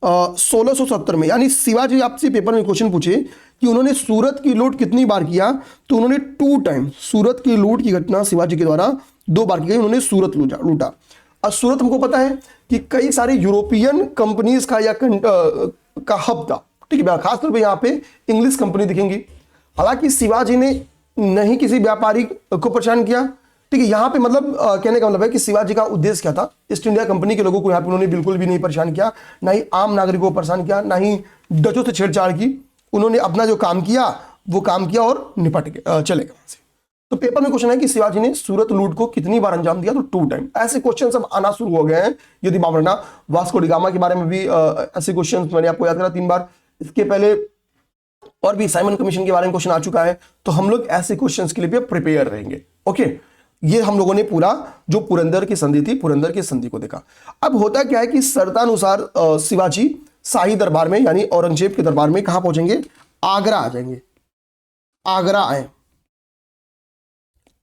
1670 में। यानी शिवाजी आपसे पेपर में क्वेश्चन पूछे कि उन्होंने सूरत की लूट कितनी बार किया, तो उन्होंने 2 टाइम सूरत की लूट की घटना शिवाजी के द्वारा 2 बार की गई। उन्होंने सूरत लूटा। और सूरत हमको पता है कि कई सारे यूरोपियन कंपनीज का या का हब था, ठीक है। खासतौर पे यहाँ पे इंग्लिश कंपनी दिखेंगी। हालांकि शिवाजी ने नहीं किसी व्यापारी को परेशान किया, ठीक है। यहाँ पे मतलब कहने का मतलब है कि शिवाजी का उद्देश्य क्या था, ईस्ट इंडिया कंपनी के लोगों को यहाँ पे उन्होंने बिल्कुल भी नहीं परेशान किया, ना ही आम नागरिकों को परेशान किया, ना ही डचों से छेड़छाड़ की। उन्होंने अपना जो काम किया वो काम किया और निपट के चले गए वहां से। तो पेपर में क्वेश्चन है कि शिवाजी ने सूरत लूट को कितनी बार अंजाम दिया, तो 2 टाइम। ऐसे क्वेश्चन सब आना शुरू हो गए हैं, यदि मान रखना। वास्को डी गामा के बारे में भी ऐसे क्वेश्चन मैंने आपको याद करा 3 बार। इसके पहले और भी साइमन कमीशन के बारे में क्वेश्चन आ चुका है। तो हम लोग ऐसे क्वेश्चंस के लिए भी प्रिपेयर रहेंगे, ओके। ये हम लोगों ने पूरा जो पुरंदर की संधि थी, पुरंदर की संधि को देखा। अब होता क्या है कि शर्तानुसार शिवाजी शाही दरबार में, यानी औरंगजेब के दरबार में कहां पहुंचेंगे, आगरा आ जाएंगे। आगरा आए,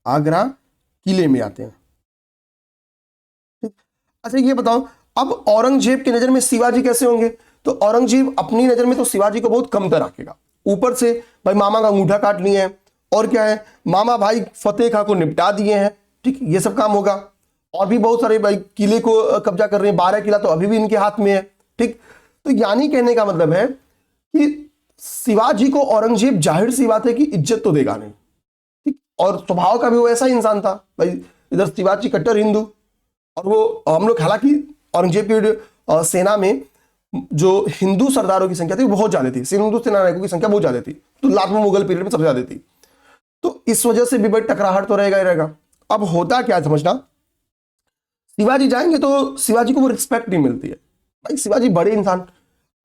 आगरा किले में आते हैं। अच्छा ये बताओ, अब औरंगजेब की नजर में शिवाजी कैसे होंगे, तो औरंगजेब अपनी नजर में तो शिवाजी को बहुत कमतर रखेगा। ऊपर से भाई मामा का अंगूठा काट लिए हैं, और क्या है, मामा भाई फतेह खां को निपटा दिए हैं, ठीक, ये सब काम होगा। और भी बहुत सारे भाई किले को कब्जा कर रहे हैं, 12 किला तो अभी भी इनके हाथ में है, ठीक। तो यानी कहने का मतलब है कि शिवाजी को औरंगजेब जाहिर सी बात है कि इज्जत तो देगा नहीं, ठीक। और स्वभाव का भी वो ऐसा इंसान था भाई, इधर शिवाजी कट्टर हिंदू, और वो हम लोग, हालांकि औरंगजेब की सेना में जो हिंदू सरदारों की संख्या थी वो बहुत ज्यादा थी, हिंदू सेनानायकों की संख्या बहुत ज्यादा थी, तो लाखों मुगल पीरियड में सबसे ज्यादा थी। तो इस वजह से भी भाई टकराहट तो रहेगा ही रहेगा। अब होता क्या है समझना, शिवाजी जाएंगे तो शिवाजी को वो रिस्पेक्ट नहीं मिलती है, भाई शिवाजी बड़े इंसान।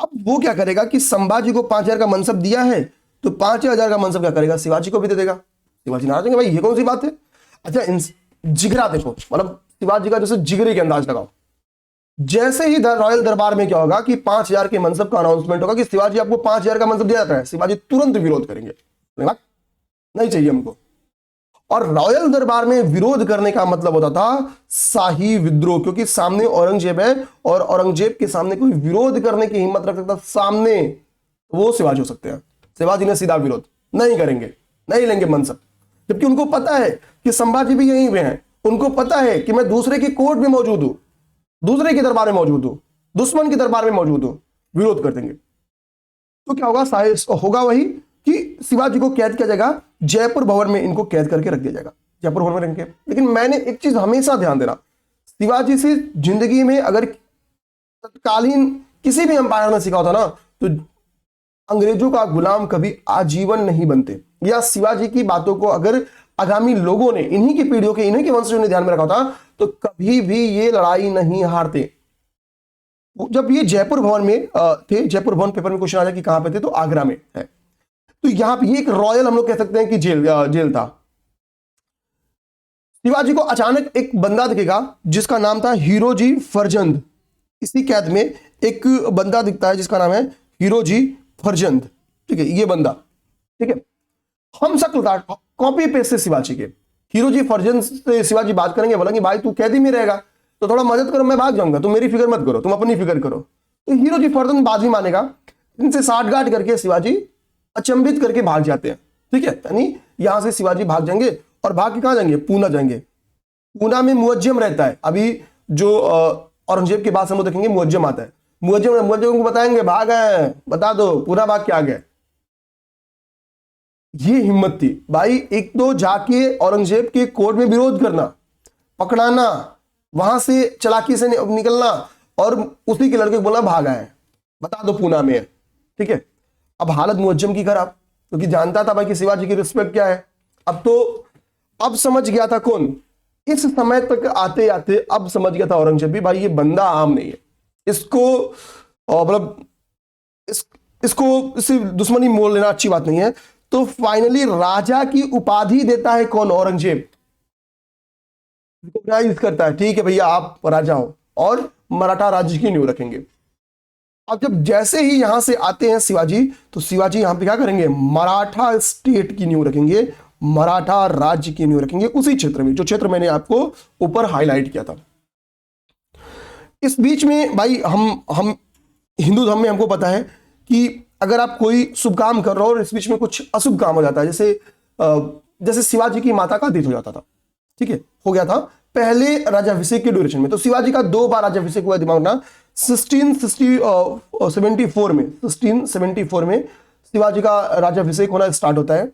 अब वो क्या करेगा कि संभाजी को 5,000 का मनसब दिया है, तो 5,000 का मनसब क्या करेगा, शिवाजी को भी दे देगा। शिवाजी नाराज होंगे, भाई ये कौन सी बात है। अच्छा जिगरा देखो, मतलब शिवाजी का जैसे जिगरे के अंदाज लगाओ। जैसे ही रॉयल दरबार में क्या होगा कि 5,000 के मनसब का अनाउंसमेंट होगा कि शिवाजी आपको 5,000 का मनसब दिया जाता है, शिवाजी तुरंत विरोध करेंगे, नहीं चाहिए हमको। और रॉयल दरबार में विरोध करने का मतलब होता था शाही विद्रोह, क्योंकि सामने औरंगजेब है और औरंगजेब के सामने कोई विरोध करने की हिम्मत रख सकता सामने, वो शिवाजी हो सकते हैं। शिवाजी ने सीधा विरोध नहीं करेंगे, नहीं लेंगे मनसब, जबकि उनको पता है कि संभाजी भी यहीं पे हैं, उनको पता है कि मैं दूसरे की कोर्ट में मौजूद हूं, दूसरे के दरबार में मौजूद हूं, दुश्मन के दरबार में मौजूद हूं, विरोध कर देंगे। तो क्या होगा, होगा वही कि शिवाजी को कैद किया जाएगा, जयपुर भवन में इनको कैद करके रख दिया जाएगा, जयपुर भवन में रख के। लेकिन मैंने एक चीज हमेशा ध्यान देना, शिवाजी से जिंदगी में अगर तत्कालीन किसी भी अंपायर ने सीखा होता ना, तो अंग्रेजों का गुलाम कभी आजीवन नहीं बनते। या शिवाजी की बातों को अगर आगामी लोगों ने, इन्हीं की पीढ़ियों के, इन्हीं के वंशजों ने ध्यान में रखा था, तो कभी भी ये लड़ाई नहीं हारते। जब ये जयपुर भवन में थे, जयपुर भवन पेपर में क्वेश्चन आ जाए कि कहां पे थे, तो आगरा में है। तो यहां पे ये एक रॉयल हम लोग कह सकते हैं कि जेल था। शिवाजी को अचानक एक बंदा दिखेगा जिसका नाम था हीरोजी फर्जंद। इसी कैद में एक बंदा दिखता है जिसका नाम है हीरोजी फर्जंद। ठीक है, ये बंदा, ठीक है, हम शक्ल था कॉपी पेस्ट से शिवाजी के। हीरोजी फर्जंद से शिवाजी बात करेंगे, बोलेंगे भाई तू कैदी में रहेगा तो थोड़ा मदद करो, मैं भाग जाऊंगा, तुम मेरी फिक्र मत करो, तुम अपनी फिक्र करो। तो हीरोजी फर्जंद बात भी मानेगा। इनसे साठगांठ करके शिवाजी अचंभित करके भाग जाते हैं। ठीक है, यानी यहां से शिवाजी भाग जाएंगे और भाग के कहां जाएंगे, पूना जाएंगे। पूना में मुअज्जम रहता है। अभी जो औरंगजेब के बाद हम लोग देखेंगे मुअज्जम आता है। मुअज्जम को बताएंगे भाग है, बता दो पूरा भाग के आ गए। ये हिम्मत थी भाई, एक तो जाके औरंगजेब के कोर्ट में विरोध करना, पकड़ाना, वहां से चालाकी से निकलना और उसी के लड़के को बोला भागा है, बता दो पूना में है। ठीक है, अब हालत मुअज्जम की खराब, क्योंकि जानता था भाई कि शिवाजी की रिस्पेक्ट क्या है। अब समझ गया था कौन, इस समय तक आते आते अब समझ गया था औरंगजेब भी, भाई ये बंदा आम नहीं है, इसको मतलब इससे दुश्मनी मोल लेना अच्छी बात नहीं है। तो फाइनली राजा की उपाधि देता है कौन, औरंगजेब रिकॉग्नाइज करता है, ठीक है भैया आप राजा हो, और मराठा राज्य की नींव रखेंगे। अब जब जैसे ही यहां से आते हैं शिवाजी, तो शिवाजी यहां पे क्या करेंगे, मराठा स्टेट की नींव रखेंगे, मराठा राज्य की नींव रखेंगे उसी क्षेत्र में, जो क्षेत्र मैंने आपको ऊपर हाईलाइट किया था। इस बीच में भाई हम हिंदू धर्म में हमको पता है कि अगर आप कोई शुभ काम कर रहे हो और इस बीच में कुछ अशुभ काम हो जाता है, जैसे शिवाजी की माता का डेथ हो जाता था, ठीक है, हो गया था पहले राजाभिषेक के ड्यूरेशन में। तो शिवाजी का 2 बार राजाभिषेक हुआ, दिमाग ना 1674 में शिवाजी का राजाभिषेक होना स्टार्ट होता है।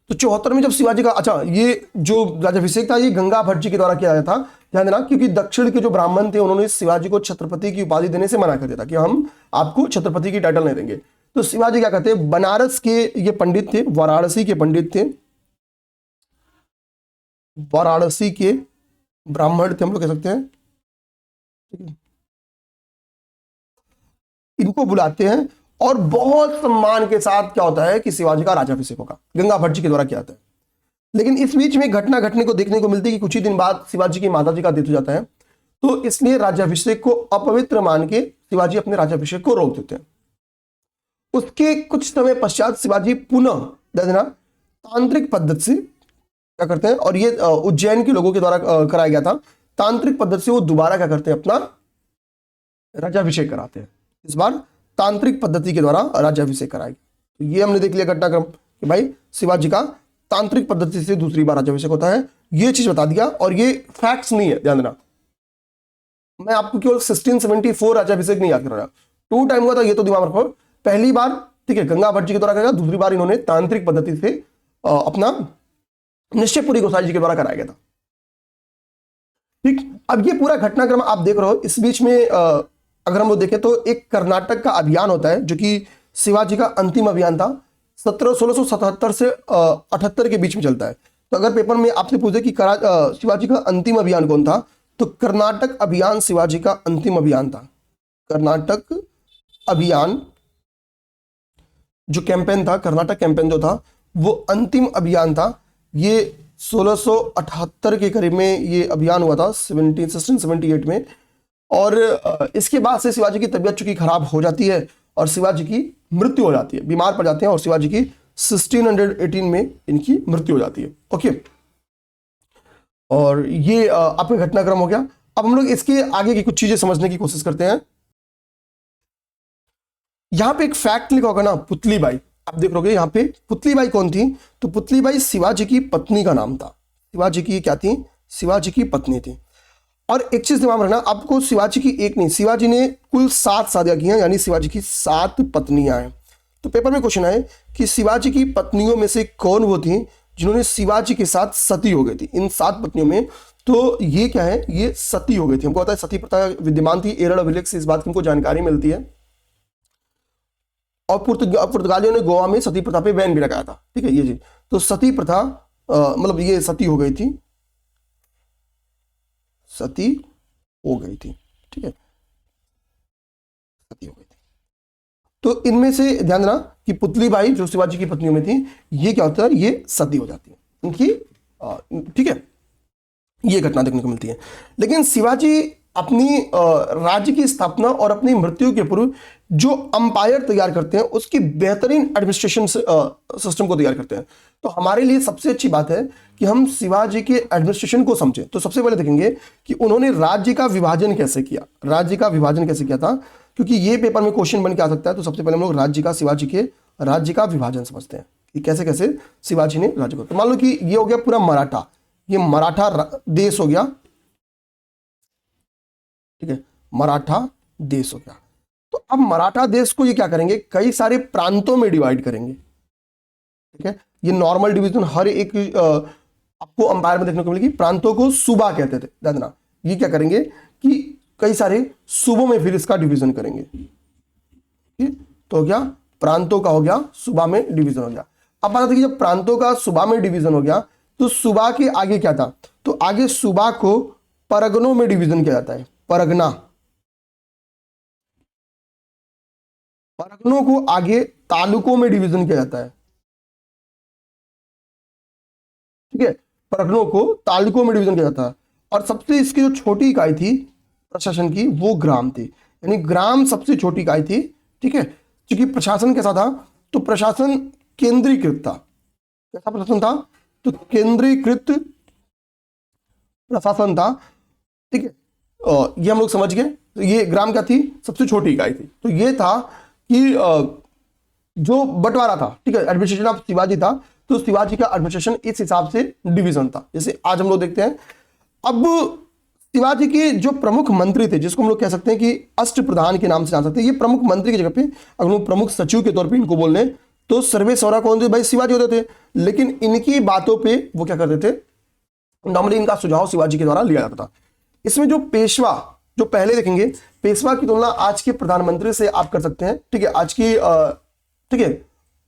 तो 74 में जब शिवाजी का, अच्छा ये जो राजाभिषेक था ये गंगा भट्ट जी के द्वारा किया गया था, ध्यान देना, क्योंकि दक्षिण के जो ब्राह्मण थे उन्होंने शिवाजी को छत्रपति की उपाधि देने से मना कर दिया था कि हम आपको छत्रपति की टाइटल नहीं देंगे। तो शिवाजी क्या कहते हैं, बनारस के ये पंडित थे, वाराणसी के पंडित थे, वाराणसी के ब्राह्मण थे हम लोग कह सकते हैं, इनको बुलाते हैं और बहुत सम्मान के साथ क्या होता है कि शिवाजी का राजाभिषेक होगा, गंगा भट्ट जी के द्वारा किया जाता है। लेकिन इस बीच में घटना घटने को देखने को मिलती है कि कुछ ही दिन बाद शिवाजी की माता जी का डेथ हो जाता है। तो इसलिए राजाभिषेक को अपवित्र मान के शिवाजी अपने राजाभिषेक को रोक देते हैं। उसके कुछ समय पश्चात शिवाजी पुनः देना तांत्रिक पद्धति से क्या करते हैं, और ये उज्जैन के लोगों के द्वारा कराया गया था, तांत्रिक पद्धति से वो दोबारा क्या करते हैं, अपना राजाभिषेक कराते हैं। इस बार तांत्रिक पद्धति के द्वारा राज्याभिषेक कराएगा। तो ये हमने देख लिया घटनाक्रम कि भाई शिवाजी का तांत्रिक पद्धति से दूसरी बार राज्याभिषेक होता है, ये चीज बता दिया। और ये फैक्ट्स नहीं है, ध्यान देना, मैं आपको केवल 1674 राज्याभिषेक नहीं याद कर रहा, 2 टाइम हुआ था, ये तो दिमाग रखो। पहली बार ठीक है गंगा भट्ट जी के द्वारा कराया, दूसरी बार इन्होंने तांत्रिक पद्धति से अपना निश्चयपुरी गोसाई जी के द्वारा कराया गया था। ठीक, अब ये पूरा घटनाक्रम आप देख रहे हो। इस बीच में अगर हम लोग देखें तो एक कर्नाटक का अभियान होता है जो कि शिवाजी का अंतिम अभियान था, 1677 से 78 के बीच में चलता है। तो अगर पेपर में आपसे पूछे कि शिवाजी का अंतिम अभियान कौन था, तो कर्नाटक अभियान शिवाजी का अंतिम अभियान था। कर्नाटक अभियान जो कैंपेन था, कर्नाटक कैंपेन जो था वो अंतिम अभियान था। ये 1678 के करीब में ये अभियान हुआ था, 1678 में। और इसके बाद से शिवाजी की तबीयत चूंकि खराब हो जाती है और शिवाजी की मृत्यु हो जाती है, बीमार पड़ जाते हैं और शिवाजी की 1618 में इनकी मृत्यु हो जाती है। ओके, और ये आपका घटनाक्रम हो गया। अब हम लोग इसके आगे की कुछ चीजें समझने की कोशिश करते हैं। यहां पे एक फैक्ट लिखा होगा ना, पुतली बाई, आप देख रहोगे यहाँ पे पुतली बाई कौन थी, तो पुतली बाई शिवाजी की पत्नी का नाम था। शिवाजी की क्या थी, शिवाजी की पत्नी थी। और एक चीज दिमाग में रखना आपको, शिवाजी की एक नहीं, शिवाजी ने कुल 7 शादियां की हैं, यानी शिवाजी की 7 पत्नियां हैं। तो पेपर में क्वेश्चन आए कि शिवाजी की पत्नियों में से कौन वो थी जिन्होंने शिवाजी के साथ सती हो गई थी। इन 7 पत्नियों में तो ये क्या है, ये सती हो गई थी। हमको पता है सती प्रथा विद्यमान थी, एरड़ अभिलेख से इस बात की हमको जानकारी मिलती है। और पुर्तगालियों ने गोवा में सती प्रथा पे बैन भी लगाया था। ठीक है, ये जी, तो सती प्रथा मतलब ये सती हो गई थी, सती हो गई थी। ठीक है, सती हो गई थी। तो इनमें से ध्यान देना कि पुतली बाई जो शिवाजी की पत्नियों में थी, ये क्या होता है, ये सती हो जाती है इनकी, ठीक है, ये घटना देखने को मिलती है। लेकिन शिवाजी अपनी राज्य की स्थापना और अपनी मृत्यु के पूर्व जो अंपायर तैयार करते हैं उसकी बेहतरीन एडमिनिस्ट्रेशन सिस्टम को तैयार करते हैं। तो हमारे लिए सबसे अच्छी बात है कि हम शिवाजी के एडमिनिस्ट्रेशन को समझें। तो सबसे पहले देखेंगे कि उन्होंने राज्य का विभाजन कैसे किया, राज्य का विभाजन कैसे किया था, क्योंकि ये पेपर में क्वेश्चन बन के आ सकता है। तो सबसे पहले हम लोग राज्य का, शिवाजी के राज्य का विभाजन समझते हैं कि कैसे कैसे शिवाजी ने राज्य को। तो मान लो कि ये हो गया पूरा मराठा, ये मराठा देश हो गया, ठीक है, मराठा देश हो गया। तो अब मराठा देश को ये क्या करेंगे, कई सारे प्रांतों में डिवाइड करेंगे, ठीक है। ये नॉर्मल डिवीजन हर एक आपको अंपायर में देखने को मिलेगी। प्रांतों को सूबा कहते थे, ध्यान देना। ये क्या करेंगे कि कई सारे सूबों में फिर इसका डिवीजन करेंगे, ठीक। तो हो गया प्रांतों का, हो गया सूबा में डिवीजन हो गया। अब बात आती है जब प्रांतों का सूबा में डिवीजन हो गया तो सूबा के आगे क्या था, तो आगे सूबा को परगनों में डिवीजन किया जाता है, परगना। परगनों को आगे तालुकों में डिवीजन किया जाता है, ठीक है, परगनों को तालुकों में डिवीजन किया जाता है। और सबसे इसकी जो छोटी इकाई थी प्रशासन की, वो ग्राम थी, यानी ग्राम सबसे छोटी इकाई थी, ठीक है। क्योंकि प्रशासन कैसा था, तो प्रशासन केंद्रीकृत था। कैसा प्रशासन था, तो केंद्रीकृत प्रशासन था, ठीक है। ये हम लोग समझ गए। तो ये ग्राम क्या थी, सबसे छोटी इकाई थी। तो ये था कि जो बंटवारा था, ठीक है, एडमिनिस्ट्रेशन ऑफ शिवाजी था, तो शिवाजी का एडमिनिस्ट्रेशन इस हिसाब से डिवीजन था, जैसे आज हम लोग देखते हैं। अब शिवाजी के जो प्रमुख मंत्री थे, जिसको हम लोग कह सकते हैं कि अष्ट प्रधान के नाम से जान सकते हैं, ये प्रमुख मंत्री की जगह पे अगर हम प्रमुख सचिव के तौर पे इनको बोल लें तो सर्वे सौरा कौन थे, भाई शिवाजी होते थे। लेकिन इनकी बातों पे वो क्या करते थे, नॉर्मली इनका सुझाव शिवाजी के द्वारा लिया जाता था। इसमें जो पेशवा, जो पहले देखेंगे, पेशवा की तुलना आज के प्रधानमंत्री से आप कर सकते हैं, ठीक है, आज की ठीक है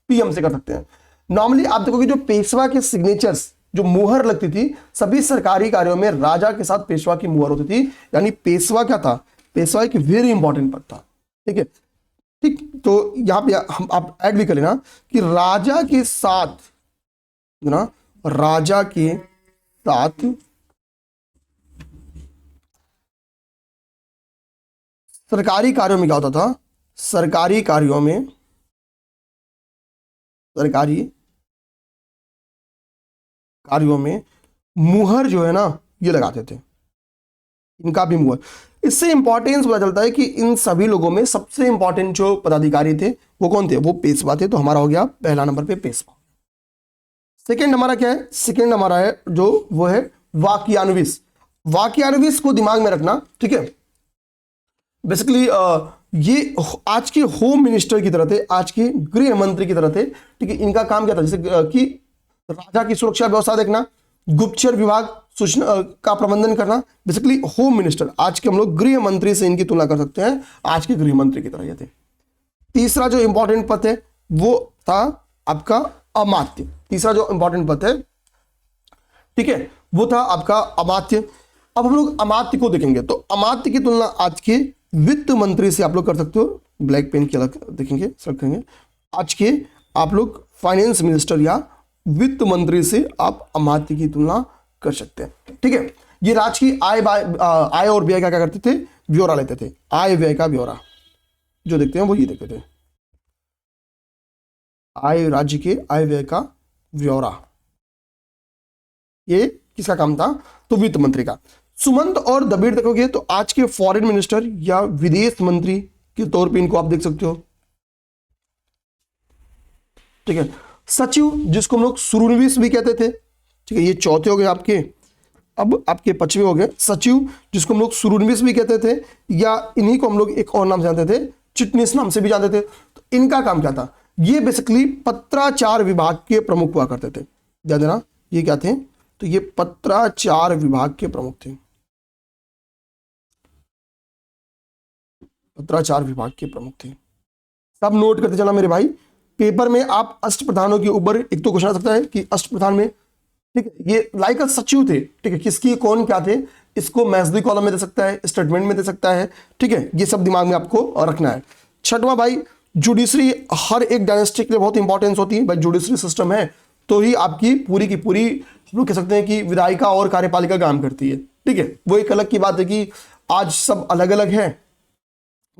पीएम से कर सकते हैं। नॉर्मली आप देखोगे जो पेशवा के सिग्नेचर्स, जो मुहर लगती थी सभी सरकारी कार्यों में, राजा के साथ पेशवा की मुहर होती थी। यानी पेशवा क्या था, पेशवा एक वेरी इंपॉर्टेंट पद था, ठीक है, ठीक। तो यहां पे हम आप ऐड भी कर लेना कि राजा के साथ ना, राजा के साथ सरकारी कार्यों में क्या होता था, सरकारी कार्यों में, सरकारी कार्यों में मुहर जो है ना, ये लगाते थे, इनका भी मुहर। इससे इंपॉर्टेंस पता चलता है कि इन सभी लोगों में सबसे इंपॉर्टेंट जो पदाधिकारी थे वो कौन थे, वो पेशवा थे। तो हमारा हो गया पहला नंबर पे पेशवा। सेकंड हमारा क्या है, सेकंड हमारा है जो वो है वाक्यानुविस। वाक्यानुविस को दिमाग में रखना, ठीक है। बेसिकली ये आज के होम मिनिस्टर की तरह थे, आज के गृह मंत्री की तरह थे, ठीक है। इनका काम क्या था, जैसे कि राजा की सुरक्षा व्यवस्था देखना, गुप्तचर विभाग सूचना का प्रबंधन करना, बेसिकली होम मिनिस्टर। आज के हम लोग गृह मंत्री से इनकी तुलना कर सकते हैं, आज के गृह मंत्री की तरह ये थे। तीसरा जो इंपॉर्टेंट पद है वो था आपका अमात्य। तीसरा जो इंपॉर्टेंट पद है, ठीक है, वो था आपका अमात्य। अब हम लोग अमात्य को देखेंगे तो अमात्य की तुलना आज के वित्त मंत्री से आप लोग कर सकते हो। ब्लैक पेन की अलग देखेंगे, रखेंगे। आज के आप लोग फाइनेंस मिनिस्टर या वित्त मंत्री से आप अमात्य की तुलना कर सकते हैं, ठीक है। ये राज्य की आय और व्यय का क्या करते थे, ब्यौरा लेते थे। आय व्यय का ब्यौरा जो देखते हैं वो ये देखते थे, आय, राज्य के आय व्यय का ब्यौरा। ये किसका काम था, तो वित्त मंत्री का। सुमंत और दबीर देखोगे तो आज के फॉरेन मिनिस्टर या विदेश मंत्री के तौर पे इनको आप देख सकते हो, ठीक है। सचिव जिसको हम लोग सुरूनविस भी कहते थे, ठीक है, ये चौथे हो गए आपके। अब आपके पचवे हो गए सचिव जिसको हम लोग सुरूनविस भी कहते थे, या इन्हीं को हम लोग एक और नाम से जानते थे, चिटनिस नाम से भी जानते थे। तो इनका काम क्या था, ये बेसिकली पत्राचार विभाग के प्रमुख हुआ करते थे। ध्यान देना ये क्या थे, तो ये पत्राचार विभाग के प्रमुख थे, पत्राचार विभाग के प्रमुख थे। सब नोट करते चला मेरे भाई। पेपर में आप अष्ट प्रधानों के ऊपर एक तो क्वेश्चन आ सकता है कि अष्ट प्रधान में, ठीक है, ये लाइक सचिव थे, ठीक है, किसकी कौन क्या थे, इसको मैथ्स कॉलम में दे सकता है, स्टेटमेंट में दे सकता है, ठीक है। ये सब दिमाग में आपको रखना है। छठवां भाई जुडिशरी हर एक डायनेस्टी के लिए बहुत इंपॉर्टेंस होती है भाई। जुडिशरी सिस्टम है तो ही आपकी पूरी की पूरी हम लोग कह सकते हैं कि विधायिका और कार्यपालिका काम करती है, ठीक है। वो एक अलग की बात है कि आज सब अलग अलग है,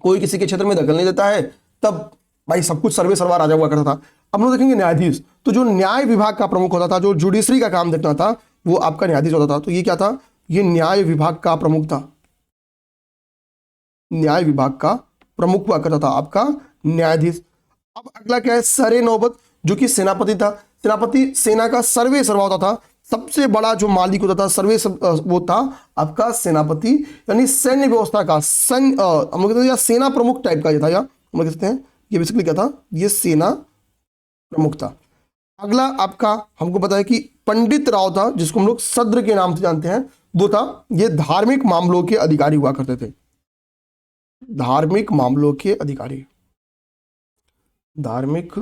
कोई किसी के क्षेत्र में दखल नहीं देता है, तब भाई सब कुछ सर्वे सर्वा राजा हुआ करता था। अब लोग देखेंगे न्यायाधीश, तो जो न्याय विभाग का प्रमुख होता था, जो जुडिशरी का काम देखना था, वो आपका न्यायाधीश होता था। तो ये क्या था, ये न्याय विभाग का प्रमुख था, न्याय विभाग का प्रमुख हुआ करता था आपका न्यायाधीश। अब अगला क्या है, सरे नौबत, जो कि सेनापति था। सेनापति सेना का सर्वे सर्वा होता था, सबसे बड़ा जो मालिक होता था सर्वे वो था आपका सेनापति, यानी सैन्य व्यवस्था का हम लोग कहते हैं या सेना प्रमुख टाइप का ये था, या हम लोग कहते हैं ये बेसिकली क्या था, ये सेना प्रमुख था। अगला आपका हमको पता है कि पंडित राव था, जिसको हम लोग सद्र के नाम से जानते हैं, वो था, ये धार्मिक मामलों के अधिकारी हुआ करते थे, धार्मिक मामलों के अधिकारी, धार्मिक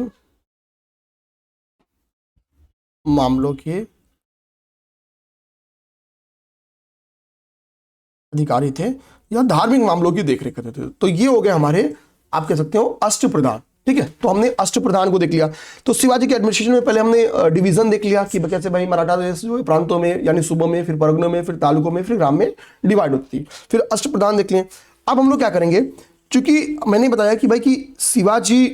मामलों के अधिकारी थे या धार्मिक मामलों की देखरेख करते थे। तो ये हो गए हमारे, आप कह सकते हो, अष्टप्रधान, ठीक है। तो हमने अष्टप्रधान को देख लिया। तो शिवाजी के एडमिनिस्ट्रेशन में पहले हमने डिवीजन देख लिया कि कैसे भाई मराठा देश जो है प्रांतों में, यानी सूबों में, फिर परगनों में, फिर तालुकों में, फिर ग्राम में डिवाइड होती थी। फिर अष्टप्रधान देख लिए। अब हम लोग क्या करेंगे, क्योंकि मैंने बताया कि भाई कि शिवाजी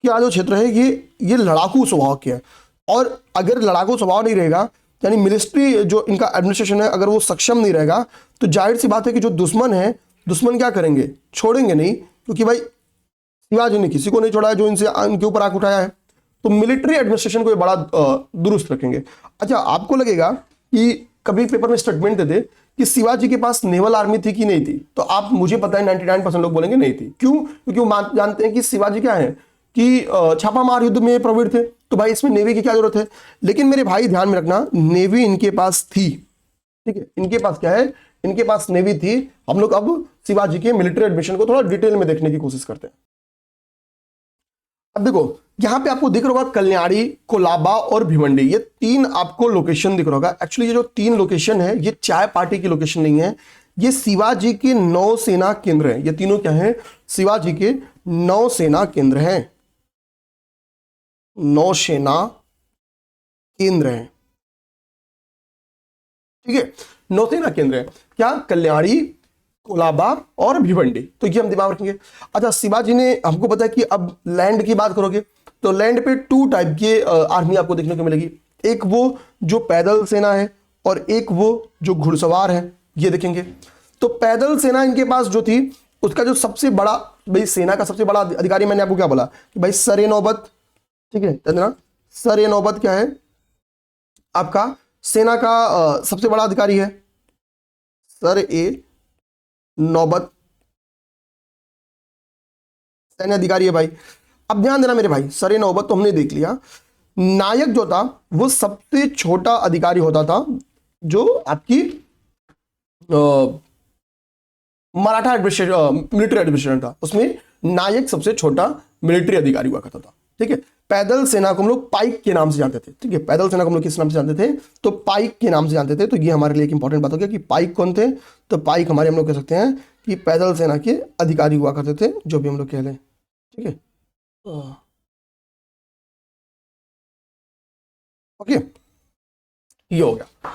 का जो क्षेत्र है ये लड़ाकू स्वभाव के है, और अगर लड़ाकू स्वभाव नहीं रहेगा, यानी मिलिट्री जो इनका एडमिनिस्ट्रेशन है अगर वो सक्षम नहीं रहेगा, तो जाहिर सी बात है कि जो दुश्मन है, दुश्मन क्या करेंगे, छोड़ेंगे नहीं। क्योंकि भाई शिवाजी ने किसी को नहीं छोड़ा है जो इनके ऊपर आंख उठाया है, तो मिलिट्री एडमिनिस्ट्रेशन को ये बड़ा दुरुस्त रखेंगे। अच्छा, आपको लगेगा कि कभी पेपर में स्टेटमेंट दे दे कि शिवाजी के पास नेवल आर्मी थी कि नहीं थी, तो आप, मुझे पता है 99% लोग बोलेंगे नहीं थी। क्यों? क्योंकि वो जानते हैं कि शिवाजी क्या है कि छापामार युद्ध में प्रवीण थे, तो भाई इसमें नेवी की क्या जरूरत है। लेकिन मेरे भाई ध्यान में रखना, नेवी इनके पास थी, ठीक है, इनके पास क्या है, इनके पास नेवी थी। हम लोग अब शिवाजी के मिलिट्री एडमिशन को थोड़ा डिटेल में देखने की कोशिश करते हैं। अब देखो यहां पे आपको दिख रहा होगा कल्याणी, कोलाबा और भिवंडी, ये तीन आपको लोकेशन दिख रहा होगा। एक्चुअली ये जो तीन लोकेशन है, ये चाय पार्टी की लोकेशन नहीं है, ये शिवाजी के नौसेना केंद्र है। ये तीनों क्या है, शिवाजी के नौसेना केंद्र हैं, नौसेना केंद्र है, ठीक है, नौसेना केंद्र है। क्या, कल्याणी, कोलाबा और भिवंडी, तो ये हम दिमाग रखेंगे। अच्छा, शिवाजी ने, हमको पता है कि अब लैंड की बात करोगे तो लैंड पे टू टाइप के आर्मी आपको देखने को मिलेगी, एक वो जो पैदल सेना है और एक वो जो घुड़सवार है, ये देखेंगे। तो पैदल सेना इनके पास जो थी, उसका जो सबसे बड़ा, भाई सेना का सबसे बड़ा अधिकारी मैंने आपको क्या बोला कि भाई सरे नौबत, ठीक है, सरे नौबत क्या है आपका सेना का सबसे बड़ा अधिकारी है, सर ए नौबत सैन्य अधिकारी है भाई। अब ध्यान देना मेरे भाई, सरे नौबत तो हमने देख लिया। नायक जो था वो सबसे छोटा अधिकारी होता था, जो आपकी मराठा एडमिनिस्ट्रेशन, मिलिट्री एडमिनिस्ट्रेशन था, उसमें नायक सबसे छोटा मिलिट्री अधिकारी हुआ करता था, ठीक है। पैदल सेना को हम लोग पाइक के नाम से जानते थे, ठीक है, पैदल सेना को हम लोग किस नाम से जानते थे, तो पाइक के नाम से जानते थे। तो ये हमारे लिए एक इंपॉर्टेंट बात हो गया कि पाइक कौन थे, तो पाइक हमारे, हम लोग कह सकते हैं कि पैदल सेना के अधिकारी हुआ करते थे, जो भी हम लोग कह लें, ठीक है, ओके। ये हो गया।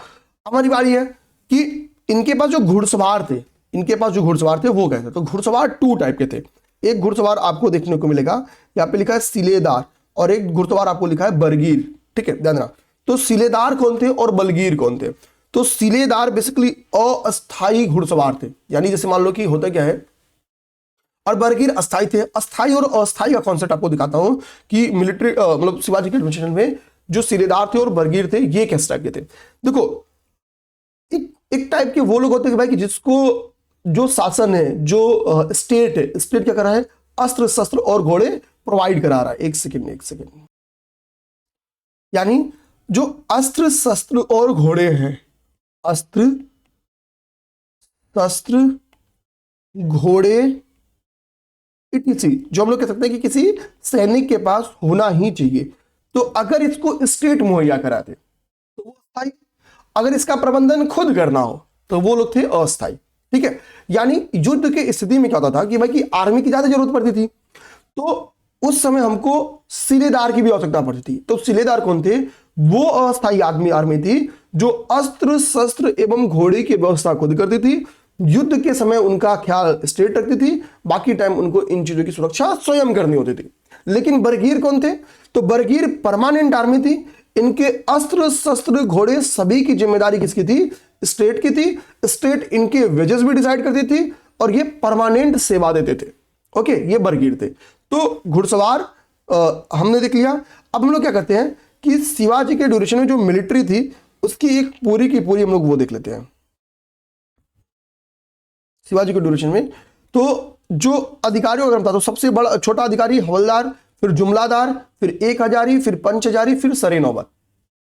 हमारी बारी है कि इनके पास जो घुड़सवार थे, इनके पास जो घुड़सवार थे वो कैसे, तो घुड़सवार टू टाइप के थे। एक घुड़सवार आपको देखने को मिलेगा, यहाँ पे लिखा है सिलेदार, और एक घुड़सवार आपको लिखा है बलगीर, ठीक है, ध्यान देना। तो सिलेदार कौन थे और बलगीर कौन थे, तो सिलेदार बेसिकली अस्थाई घुड़सवार थे, यानी जैसे मान लो कि होता क्या है, और बलगीर अस्थाई थे। अस्थाई और अस्थाई का कॉन्सेप्ट आपको दिखाता हूं कि मिलिट्री मतलब शिवाजी के एडमिनिस्ट्रेशन में जो सिलेदार थे और बलगीर थे, ये किस टाइप के थे। देखो एक टाइप के वो लोग होते हैं कि भाई कि जिसको जो शासन है, जो स्टेट है, स्टेट क्या कर रहा है, अस्त्र शस्त्र और घोड़े प्रोवाइड करा रहा है। एक सेकेंड, यानी जो अस्त्र शस्त्र और घोड़े हैं, अस्त्र शस्त्र घोड़े इटीसी, जो हम लोग कह सकते हैं कि किसी सैनिक के पास होना ही चाहिए। तो अगर इसको स्टेट मुहैया कराते तो वो अस्थाई, अगर इसका प्रबंधन खुद करना हो तो वो लोग थे अस्थाई, ठीक है। यानी युद्ध के स्थिति में क्या होता था कि भाई कि आर्मी की ज्यादा जरूरत पड़ती थी, तो उस समय हमको सिलेदार की भी आवश्यकता पड़ती थी। तो सिलेदार कौन थे? वो अस्थायी आर्मी थी जो अस्त्र शस्त्र एवं घोड़े की व्यवस्था खुद करती थी। युद्ध के समय उनका ख्याल स्टेट रखती थी, बाकी टाइम उनको इन चीजों की सुरक्षा स्वयं करनी होती थी। लेकिन बरगीर कौन थे? तो बरगीर परमानेंट आर्मी थी। इनके अस्त्र शस्त्र घोड़े सभी की जिम्मेदारी किसकी थी? स्टेट की थी। स्टेट इनके वेजेस भी डिसाइड करती थी और ये परमानेंट सेवा देते थे। ओके, ये बरगीर थे। तो घुड़सवार हमने देख लिया। अब हम लोग क्या करते हैं कि शिवाजी के ड्यूरेशन में जो मिलिट्री थी उसकी एक पूरी की पूरी हम लोग वो देख लेते हैं। शिवाजी के ड्यूरेशन में तो जो अधिकारियों का था, तो सबसे बड़ा छोटा अधिकारी हवलदार, फिर जुमलादार, फिर एक हजारी, फिर पंच हजारी, फिर सरे नौबत।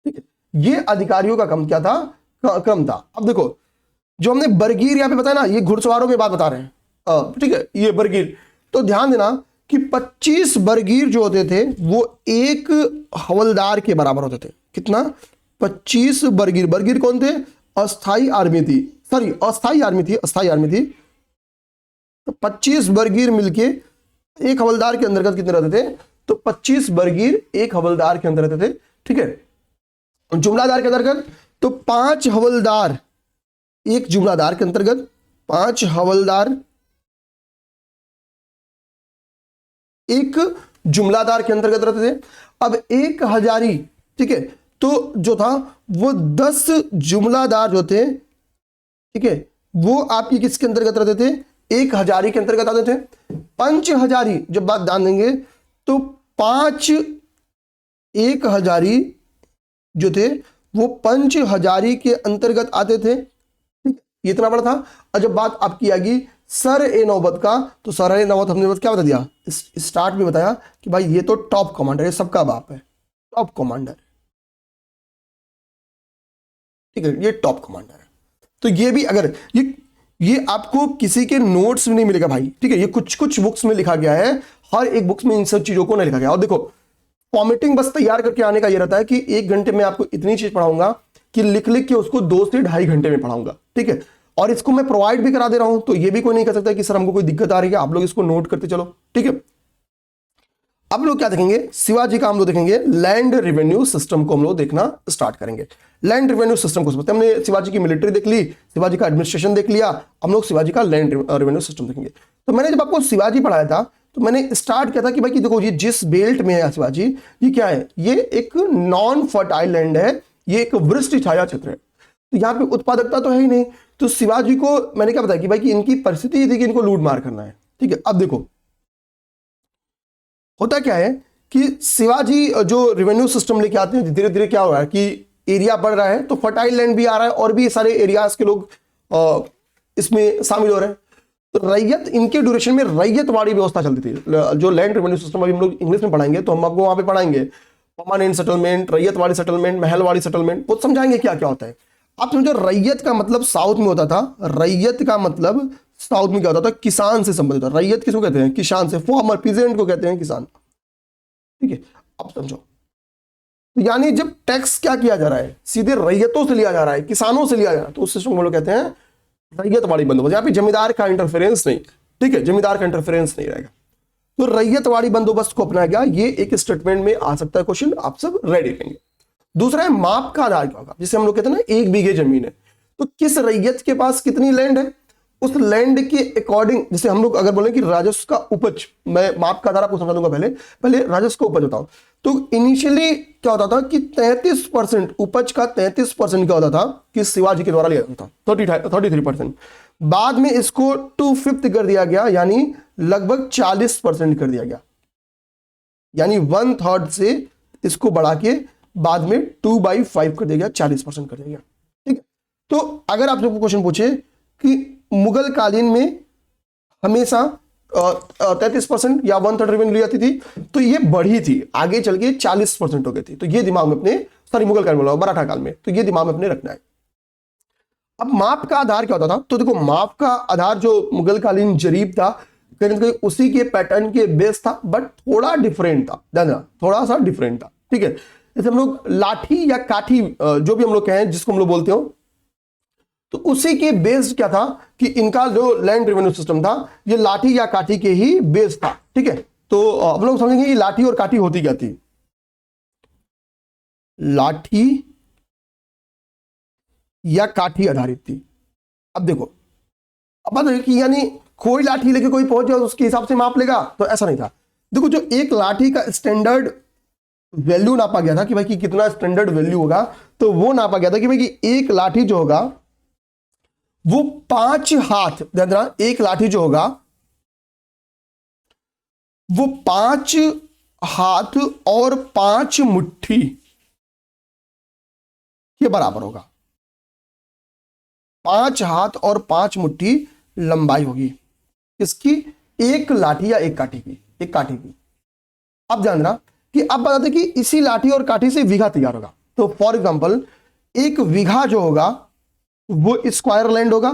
ठीक है, ये अधिकारियों का क्रम क्या था? क्रम था। अब देखो, जो हमने बरगीर यहां पे बताया ना, ये घुड़सवारों की बात बता रहे हैं। ठीक है, ये बरगीर। तो ध्यान देना कि 25 बरगीर जो होते थे वो एक हवलदार के बराबर होते थे। कितना? 25 बरगीर। बरगीर कौन थे? अस्थाई आर्मी थी, सॉरी अस्थाई आर्मी थी। तो 25 बरगीर मिलके एक हवलदार के अंतर्गत कितने रहते थे? तो 25 बरगीर एक हवलदार के अंदर रहते थे। ठीक है, जुमलादार के अंतर्गत तो 5 हवलदार एक जुमलादार के अंतर्गत, 5 हवलदार एक जुमलादार के अंतर्गत रहते थे। अब एक हजारी, ठीक है, तो जो था वो 10 जुमलादार जो थे, ठीक है, वो आपकी किसके अंतर्गत रहते थे? एक हजारी के अंतर्गत आते थे। पंच हजारी जब बात ध्यान देंगे तो 5 एक हजारी जो थे वो पंच हजारी के अंतर्गत आते थे। ठीक, ये इतना बड़ा था। और जब बात आपकी आएगी सर ए नौबत का, तो सर ए नौबत हमने क्या बता दिया? स्टार्ट में बताया कि भाई ये तो टॉप कमांडर है, सबका बाप है, टॉप कमांडर। ठीक है, ये टॉप कमांडर है। तो ये भी अगर ये आपको किसी के नोट्स में नहीं मिलेगा भाई। ठीक है, ये कुछ कुछ बुक्स में लिखा गया है, हर एक बुक्स में इन सब चीजों को नहीं लिखा गया। और देखो, फॉर्मेटिंग बस तैयार करके आने का ये रहता है कि 1 घंटे में आपको इतनी चीज पढ़ाऊंगा कि लिख लिख के उसको 2 से 2.5 घंटे में पढ़ाऊंगा। ठीक है, और इसको मैं प्रोवाइड भी करा दे रहा हूं, तो ये भी कोई नहीं कर सकता कि सर हमको कोई दिक्कत आ रही है, आप लोग इसको नोट करते चलो। ठीक है, अब लोग क्या देखेंगे? शिवाजी का हम लोग देखेंगे लैंड रेवेन्यू सिस्टम को हम लोग देखना स्टार्ट करेंगे। लैंड रेवेन्यू सिस्टम को समझते हैं। हमने शिवाजी की मिलिट्री देख ली, शिवाजी का एडमिनिस्ट्रेशन देख लिया, हम लोग शिवाजी का लैंड रेवेन्यू सिस्टम देखेंगे। तो मैंने जब आपको शिवाजी पढ़ाया था तो मैंने स्टार्ट किया था कि भाई देखो, ये जिस बेल्ट में है शिवाजी, ये क्या है? ये एक नॉन फर्टाइल लैंड है, ये एक वृष्टि छाया क्षेत्र है। तो यहाँ पे उत्पादकता तो है ही नहीं। तो शिवाजी को मैंने क्या बताया कि भाई कि इनकी परिस्थिति थी कि इनको लूट मार करना है। ठीक है, अब देखो होता क्या है कि शिवाजी जो रेवेन्यू सिस्टम लेके आते हैं, धीरे धीरे क्या हो रहा है कि एरिया बढ़ रहा है, तो फर्टाइल लैंड भी आ रहा है और भी सारे एरियाज के लोग इसमें शामिल हो रहे हैं। तो रैयत, इनके ड्यूरेशन में रैयतवाड़ी व्यवस्था चलती थी। जो लैंड रेवेन्यू सिस्टम अभी हम लोग इंग्लिश में पढ़ाएंगे, तो हम आपको वहां पे पढ़ाएंगे permanent settlement, ryotwari settlement, Mahalwari settlement, वो समझाएंगे क्या क्या होता है। आप समझो, रैयत का मतलब साउथ में होता था, रैयत का मतलब साउथ में क्या होता था? किसान से संबंधित होता। रैयत किसको कहते हैं? किसान से, फॉर्मर, पीजेंट को कहते हैं किसान। ठीक है, अब समझो, तो यानी जब टैक्स क्या किया जा रहा है? सीधे रैयतों से लिया जा रहा है, किसानों से लिया जा रहा है, तो उस सिस्टम को लोग कहते हैं रैयतवाड़ी बंदोबस्त। यहाँ पे जमींदार का इंटरफेरेंस नहीं। ठीक है, जमींदार का इंटरफेरेंस नहीं रहेगा। तो रैयतवाड़ी बंदोबस्त को अपनाया गया। ये एक स्टेटमेंट में आ सकता है क्वेश्चन, आप सब रेडी रहेंगे। दूसरा है माप का आधार क्या होगा? जिसे हम लोग कहते हैं ना 1 बीघे जमीन है, तो किस रैयत के पास कितनी लैंड है, उस लैंड के अकॉर्डिंग, जैसे हम लोग अगर बोले कि राजस्व का उपज, मैं माप का आधार आपको समझा दूंगा, पहले राजस्व का उपज बताऊं। तो इनिशियली क्या होता था कि 33% उपज का 33% क्या होता था कि शिवाजी के द्वारा लिया जाता था, 33%। बाद में इसको 2/5 कर दिया गया, यानी लगभग 40% कर दिया गया, यानी 1/3 से इसको बढ़ा के बाद में 2/5 कर दिया गया, 40% कर दिया गया। ठीक है, तो अगर आप लोग क्वेश्चन पूछे कि मुगल कालीन में हमेशा 33% या 1/3 रेवेन्यू ली जाती थी, तो ये बढ़ी थी, आगे चल के 40% हो गई थी। तो ये दिमाग में अपने, सॉरी मुगल काल में, मराठा काल में, तो ये दिमाग में अपने रखना है। अब माप का आधार क्या होता था? तो देखो, माप का आधार जो मुगल कालीन जरीब था, कहीं ना कहीं उसी के पैटर्न के बेस था, बट थोड़ा डिफरेंट था, ध्यान, थोड़ा सा डिफरेंट था। ठीक है, जैसे हम लोग लाठी या काठी, जो भी हम लोग कहें, जिसको हम लोग बोलते हो, तो उसी के बेस्ड क्या था कि इनका जो लैंड रेवेन्यू सिस्टम था, ये लाठी या काठी के ही बेस था। ठीक है, तो हम लोग समझेंगे कि लाठी और काठी होती क्या थी। लाठी या काठी आधारित थी। अब देखो, अब बात है कि यानी कोई लाठी लेके कोई पहुंच जाए उसके हिसाब से माप लेगा, तो ऐसा नहीं था। देखो, जो एक लाठी का स्टैंडर्ड वैल्यू नापा गया था कि भाई कि कितना स्टैंडर्ड वैल्यू होगा, तो वो नापा गया था कि भाई कि एक लाठी जो होगा वो 5 हाथ, ध्यान देना, एक लाठी जो होगा वो 5 हाथ और 5 मुट्ठी के बराबर होगा। 5 हाथ और 5 मुट्ठी लंबाई होगी किसकी, एक लाठी या एक काठी की, एक काठी की। अब ध्यान देना कि अब बताते कि इसी लाठी और काठी से बीघा तैयार होगा। तो फॉर एग्जांपल एक बीघा जो होगा वो स्क्वायर लैंड होगा,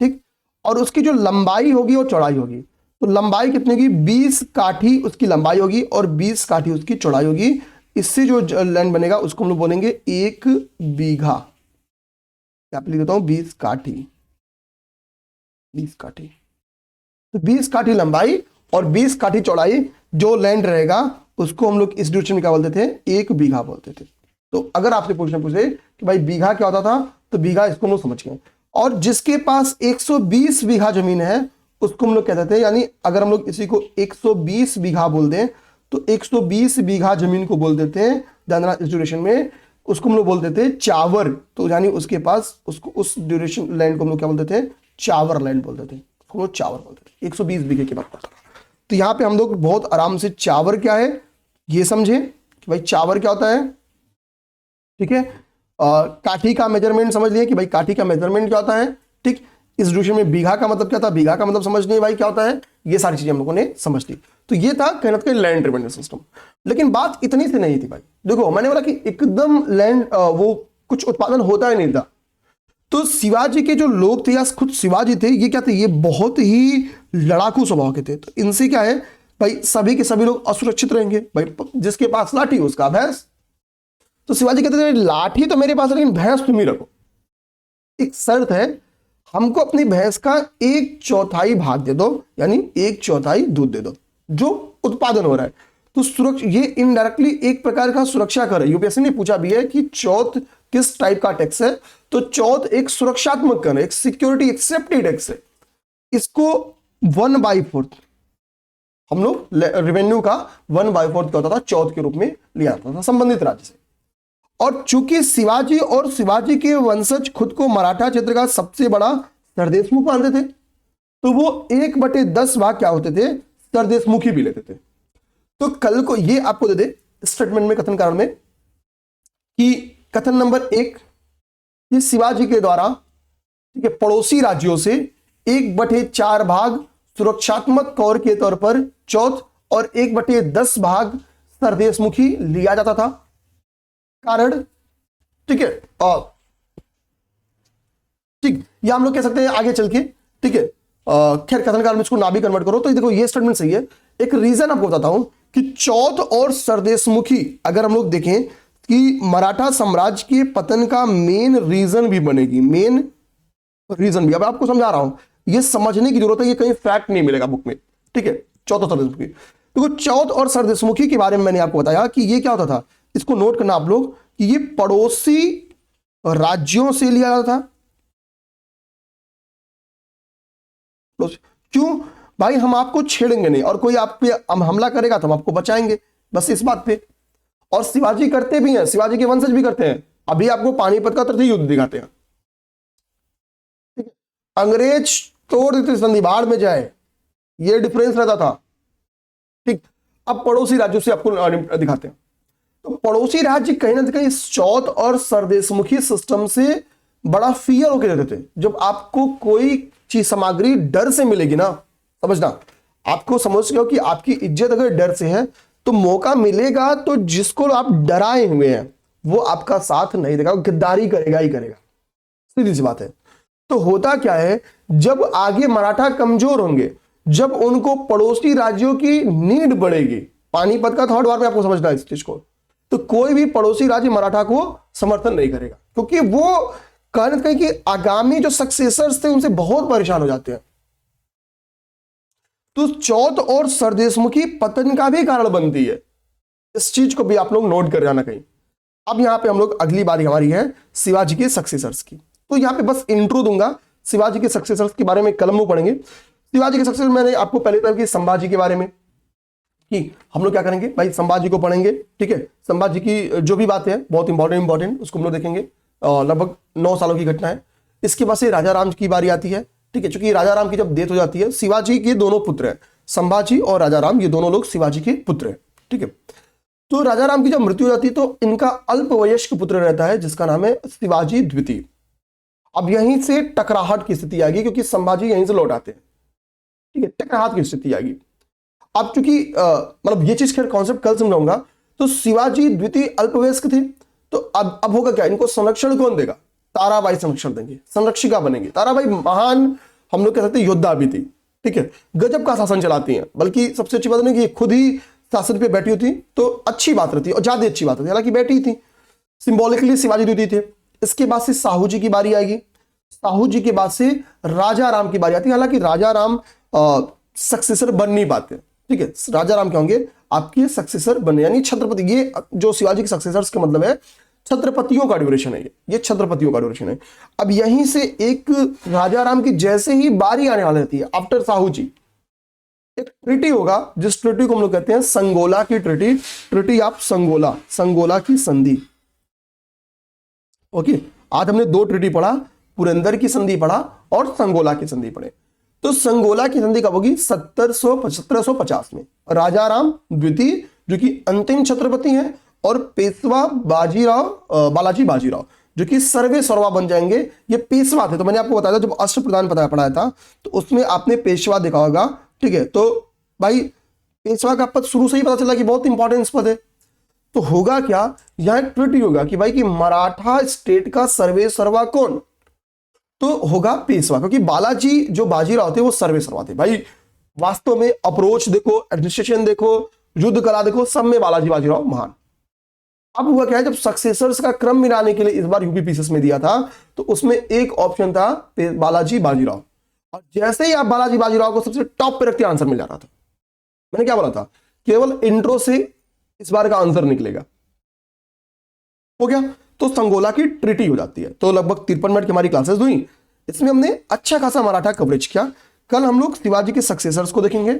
ठीक, और उसकी जो लंबाई होगी और चौड़ाई होगी, तो लंबाई कितनी होगी, 20 काठी उसकी लंबाई होगी और 20 काठी उसकी चौड़ाई होगी। इससे जो लैंड बनेगा उसको हम लोग बोलेंगे एक बीघा। क्या लिख देता हूं, 20 काठी, 20 काठी। तो 20 काठी लंबाई और 20 काठी चौड़ाई जो लैंड रहेगा उसको हम लोग इस ड्यूरेशन में क्या बोलते थे, एक बीघा बोलते थे। तो अगर आपसे पूछे कि भाई बीघा क्या होता था, तो बीघा इसको हम लोग समझ गए। और जिसके पास 120 बीघा जमीन है उसको हम लोग कहते थे, यानी अगर हम लोग इसी को 120 बीघा बोल दें तो 120 बीघा जमीन को बोल देते हैं, ध्यान इस ड्यूरेशन में, उसको हम लोग बोलते थे चावर। तो यानी उसके पास उसको उस ड्यूरेशन लैंड को हम लोग क्या बोलते थे, चावर लैंड बोलते थे, उसको लोग चावर बोलते थे। 120 बीघे की बात करता था। तो यहां पे हम लोग बहुत आराम से चावर क्या है ये समझे कि भाई चावर क्या होता है, ठीक है। काठी का मेजरमेंट समझ लिए कि भाई काठी का मेजरमेंट क्या होता है, ठीक। इस ड्यूरेशन में बीघा का मतलब क्या था, बीघा का मतलब समझ लिए भाई क्या होता है, ये सारी चीजें हम लोगों ने समझ ली। तो ये था कहना था लैंड रिवेन्यू सिस्टम। लेकिन बात इतनी से नहीं थी भाई। देखो मैंने बोला कि एकदम लैंड वो कुछ उत्पादन होता ही नहीं था। तो शिवाजी के जो लोग थे या खुद शिवाजी थे, ये क्या थे, ये बहुत ही लड़ाकू स्वभाव के थे। तो इनसे क्या है भाई, सभी के सभी लोग असुरक्षित रहेंगे भाई, जिसके पास लाठी उसका भैंस। तो शिवाजी कहते थे लाठी तो मेरे पास है लेकिन भैंस तुम ही रखो। एक शर्त है, हमको अपनी भैंस का 1/4 भाग दे दो, यानी 1/4 दूध दे दो जो उत्पादन हो रहा है। तो सुरक्षा, ये इनडायरेक्टली एक प्रकार का सुरक्षा कर है। यूपीएससी ने पूछा भी है कि चौथ किस टाइप का टैक्स है, तो चौथ एक सुरक्षात्मक कर है, एक सिक्योरिटी एक सेफ्टी टैक्स है। इसको 1/4 हम लोग रेवेन्यू का 1/4 क्या होता था, चौथ के रूप में लिया जाता था संबंधित राज्य से। और चूंकि शिवाजी और शिवाजी के वंशज खुद को मराठा क्षेत्र का सबसे बड़ा सरदेशमुख मानते थे, तो वो 1/10 भाग क्या होते थे, सरदेशमुखी भी लेते थे। तो कल को ये आपको दे दे स्टेटमेंट में, कथन कारण में, कि कथन नंबर 1, ये शिवाजी के द्वारा, ठीक है, पड़ोसी राज्यों से 1/4 भाग सुरक्षात्मक कौर के तौर पर चौथ और 1/10 भाग सरदेशमुखी लिया जाता था। कारण, ठीक है, ठीक, या हम लोग कह सकते हैं आगे चल के, ठीक है, खैर कथन काल में इसको ना भी कन्वर्ट करो। तो देखो ये स्टेटमेंट सही है। एक रीजन आपको बताता हूं कि चौथ और सरदेशमुखी, अगर हम लोग देखें कि मराठा साम्राज्य के पतन का मेन रीजन भी बनेगी, मेन रीजन भी, अब आपको समझा रहा हूं, ये समझने की जरूरत है, ये कहीं फैक्ट नहीं मिलेगा बुक में, ठीक है। चौथ और सरदेशमुखी, देखो चौथ और सरदेशमुखी के बारे में मैंने आपको बताया कि ये क्या होता था, इसको नोट करना आप लोग कि ये पड़ोसी राज्यों से लिया जाता था। क्यों भाई, हम आपको छेड़ेंगे नहीं और कोई आप पे हमला करेगा तो हम आपको बचाएंगे, बस इस बात पे। और शिवाजी करते भी हैं, शिवाजी के वंशज भी करते हैं। अभी आपको पानीपत का तृतीय युद्ध दिखाते हैं, ठीक है। अंग्रेज तोड़ देते संधि, बाढ़ में जाए, ये डिफरेंस रहता था, ठीक। अब पड़ोसी राज्यों से आपको दिखाते हैं। तो पड़ोसी राज्य कहीं ना कहीं चौथ और सरदेशमुखी सिस्टम से बड़ा फियर होकर रहते थे। जब आपको कोई चीज सामग्री डर से मिलेगी ना, समझना, आपको समझ गए कि आपकी इज्जत अगर डर से है तो मौका मिलेगा तो जिसको आप डराए हुए हैं वो आपका साथ नहीं देगा, गद्दारी करेगा ही करेगा, सीधी सी बात है। तो होता क्या है, जब आगे मराठा कमजोर होंगे, जब उनको पड़ोसी राज्यों की नीड बढ़ेगी, पानीपत का थर्ड वार में आपको समझना है इस चीज को, तो कोई भी पड़ोसी राज्य मराठा को समर्थन नहीं करेगा, क्योंकि वो कहने कि आगामी जो सक्सेसर्स थे उनसे बहुत परेशान हो जाते हैं। तो चौथ और सरदेशमुखी पतन का भी कारण बनती है। इस चीज को भी आप लोग नोट कर जाना कहीं। अब यहाँ पे हम लोग अगली बारी हमारी है शिवाजी के सक्सेसर्स की। तो यहाँ पे बस इंट्रो दूंगा, शिवाजी के सक्सेसर्स के बारे में कलम में पढ़ेंगे। शिवाजी के सक्सेसर मैंने आपको पहले बताया कि संभाजी के बारे में, कि हम लोग क्या करेंगे भाई, संभाजी को पढ़ेंगे, ठीक है। संभाजी की जो भी बातें हैं बहुत इंपॉर्टेंट उसको हम लोग देखेंगे। लगभग 9 सालों की घटना है। इसके बाद से राजा राम की बारी आती है, ठीक है। चूंकि राजा राम की जब डेथ हो जाती है, शिवाजी के दोनों पुत्र हैं, संभाजी और राजा राम, ये दोनों लोग शिवाजी के पुत्र हैं, ठीक है। तो राजा राम की जब मृत्यु हो जाती है तो इनका अल्पवयस्क पुत्र रहता है जिसका नाम है शिवाजी द्वितीय। अब यहीं से टकराहट की स्थिति आएगी क्योंकि संभाजी यहीं से लौट आते हैं, ठीक है। टकराहट की स्थिति आएगी। अब चूंकि मतलब ये चीज खैर कॉन्सेप्ट कल समझाऊंगा। तो शिवाजी द्वितीय अल्पवयस्क थे, तो अब होगा क्या, इनको संरक्षण कौन देगा, ताराबाई संरक्षण देंगे, संरक्षिका बनेंगे। ताराबाई महान हम लोग कह सकते हैं योद्धा भी थी, ठीक है। गजब का शासन चलाती हैं, बल्कि सबसे अच्छी बात नहीं कि खुद ही शासन पे बैठी होती तो अच्छी बात रहती और ज्यादा अच्छी बात रहती, हालांकि बैठी थी। सिंबॉलिकली शिवाजी द्वितीय थे। इसके बाद से साहू जी की बारी आएगी। साहू जी के बाद से राजा राम की बारी आती है। हालांकि राजा राम सक्सेसर बन नहीं पाते, ठीक है। राजा राम क्या होंगे, आपके सक्सेसर बने, यानी छत्रपति। ये जो शिवाजी के सक्सेसर्स का मतलब है छत्रपतियों का ड्यूरेशन है, ये छत्रपतियों का ड्यूरेशन है। अब यहीं से एक राजा राम की जैसे ही बारी आने वाली रहती है, आफ्टर साहू जी, एक ट्रिटी होगा जिस ट्रिटी को हम लोग कहते हैं संगोला की treaty. Treaty of Sangola, Sangola की संधि। ओके, आज हमने 2 ट्रिटी पढ़ा, पुरंदर की संधि पढ़ा और संगोला की संधि पढ़े। तो संगोला की संधि कब होगी, 1750 में। राजा राम द्वितीय जो कि अंतिम छत्रपति हैं, और पेशवा बालाजी बाजीराव जो कि सर्वे सर्वा बन जाएंगे। ये पेशवा थे। तो मैंने आपको बताया था जब अष्टप्रधान पढ़ाया था तो उसमें आपने पेशवा देखा होगा, ठीक है। तो भाई पेशवा का पद शुरू से ही पता चला कि बहुत इंपॉर्टेंस पद है। तो होगा क्या, यहां एक ट्रिटी होगा कि भाई कि मराठा स्टेट का सर्वे सर्वा कौन, तो होगा पेशवा, क्योंकि बालाजी जो बाजीराव थे वो सर्वे सर्वा थे। भाई वास्तव में अप्रोच देखो, एडमिनिस्ट्रेशन देखो, युद्ध कला देखो, सब में बालाजी बाजीराव महान। अब हुआ क्या है, जब सक्सेसर्स का क्रम मिलाने के लिए इस बार यूपी पीसीएस में दिया था तो उसमें एक ऑप्शन था बालाजी बाजीराव, और जैसे ही आप बालाजी बाजीराव को सबसे टॉप पे रखते आंसर मिल जा रहा था। मैंने क्या बोला था, केवल इंट्रो से इस बार का आंसर निकलेगा। हो गया, तो संगोला की ट्रिटी हो जाती है। तो लगभग 53 मिनट की हमारी क्लासेस हुई, इसमें हमने अच्छा खासा मराठा कवरेज किया। कल हम लोग शिवाजी के सक्सेसर्स को देखेंगे,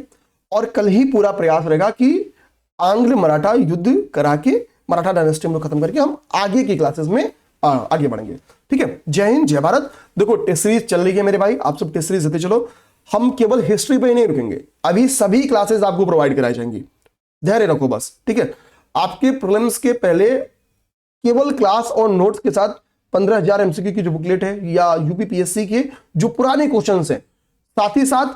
और कल ही पूरा प्रयास रहेगा कि आंग्ल मराठा युद्ध करा के मराठा डायनेस्टी में खत्म करके हम आगे की क्लासेस में आगे बढ़ेंगे, ठीक है। जय हिंद, जय भारत। देखो टेस्ट सीरीज चल रही है मेरे भाई, आप सब टेस्ट सीरीज देते चलो। हम केवल हिस्ट्री पे ही नहीं रुकेंगे, अभी सभी क्लासेस आपको प्रोवाइड कराई जाएंगी, धैर्य रखो बस, ठीक है। आपके प्रीलिम्स के पहले केवल क्लास और नोट्स के साथ 15,000 एमसीक्यू की जो बुकलेट है, या यूपीपीएससी के जो पुराने क्वेश्चंस हैं, साथ ही साथ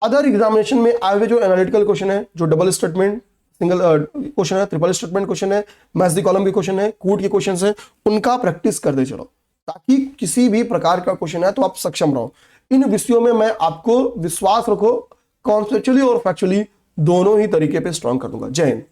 अदर एग्जामिनेशन में आए हुए जो एनालिटिकल क्वेश्चन है, जो डबल स्टेटमेंट सिंगल क्वेश्चन है, ट्रिपल स्टेटमेंट क्वेश्चन है, मैथ्स दी कॉलम के क्वेश्चन है, कूट के क्वेश्चन है, उनका प्रैक्टिस करते चलो, ताकि किसी भी प्रकार का क्वेश्चन है तो आप सक्षम रहो। इन विषयों में मैं आपको, विश्वास रखो, कॉन्सेप्चुअली और फैक्चुअली दोनों ही तरीके पे स्ट्रांग कर दूंगा। जय हिंद।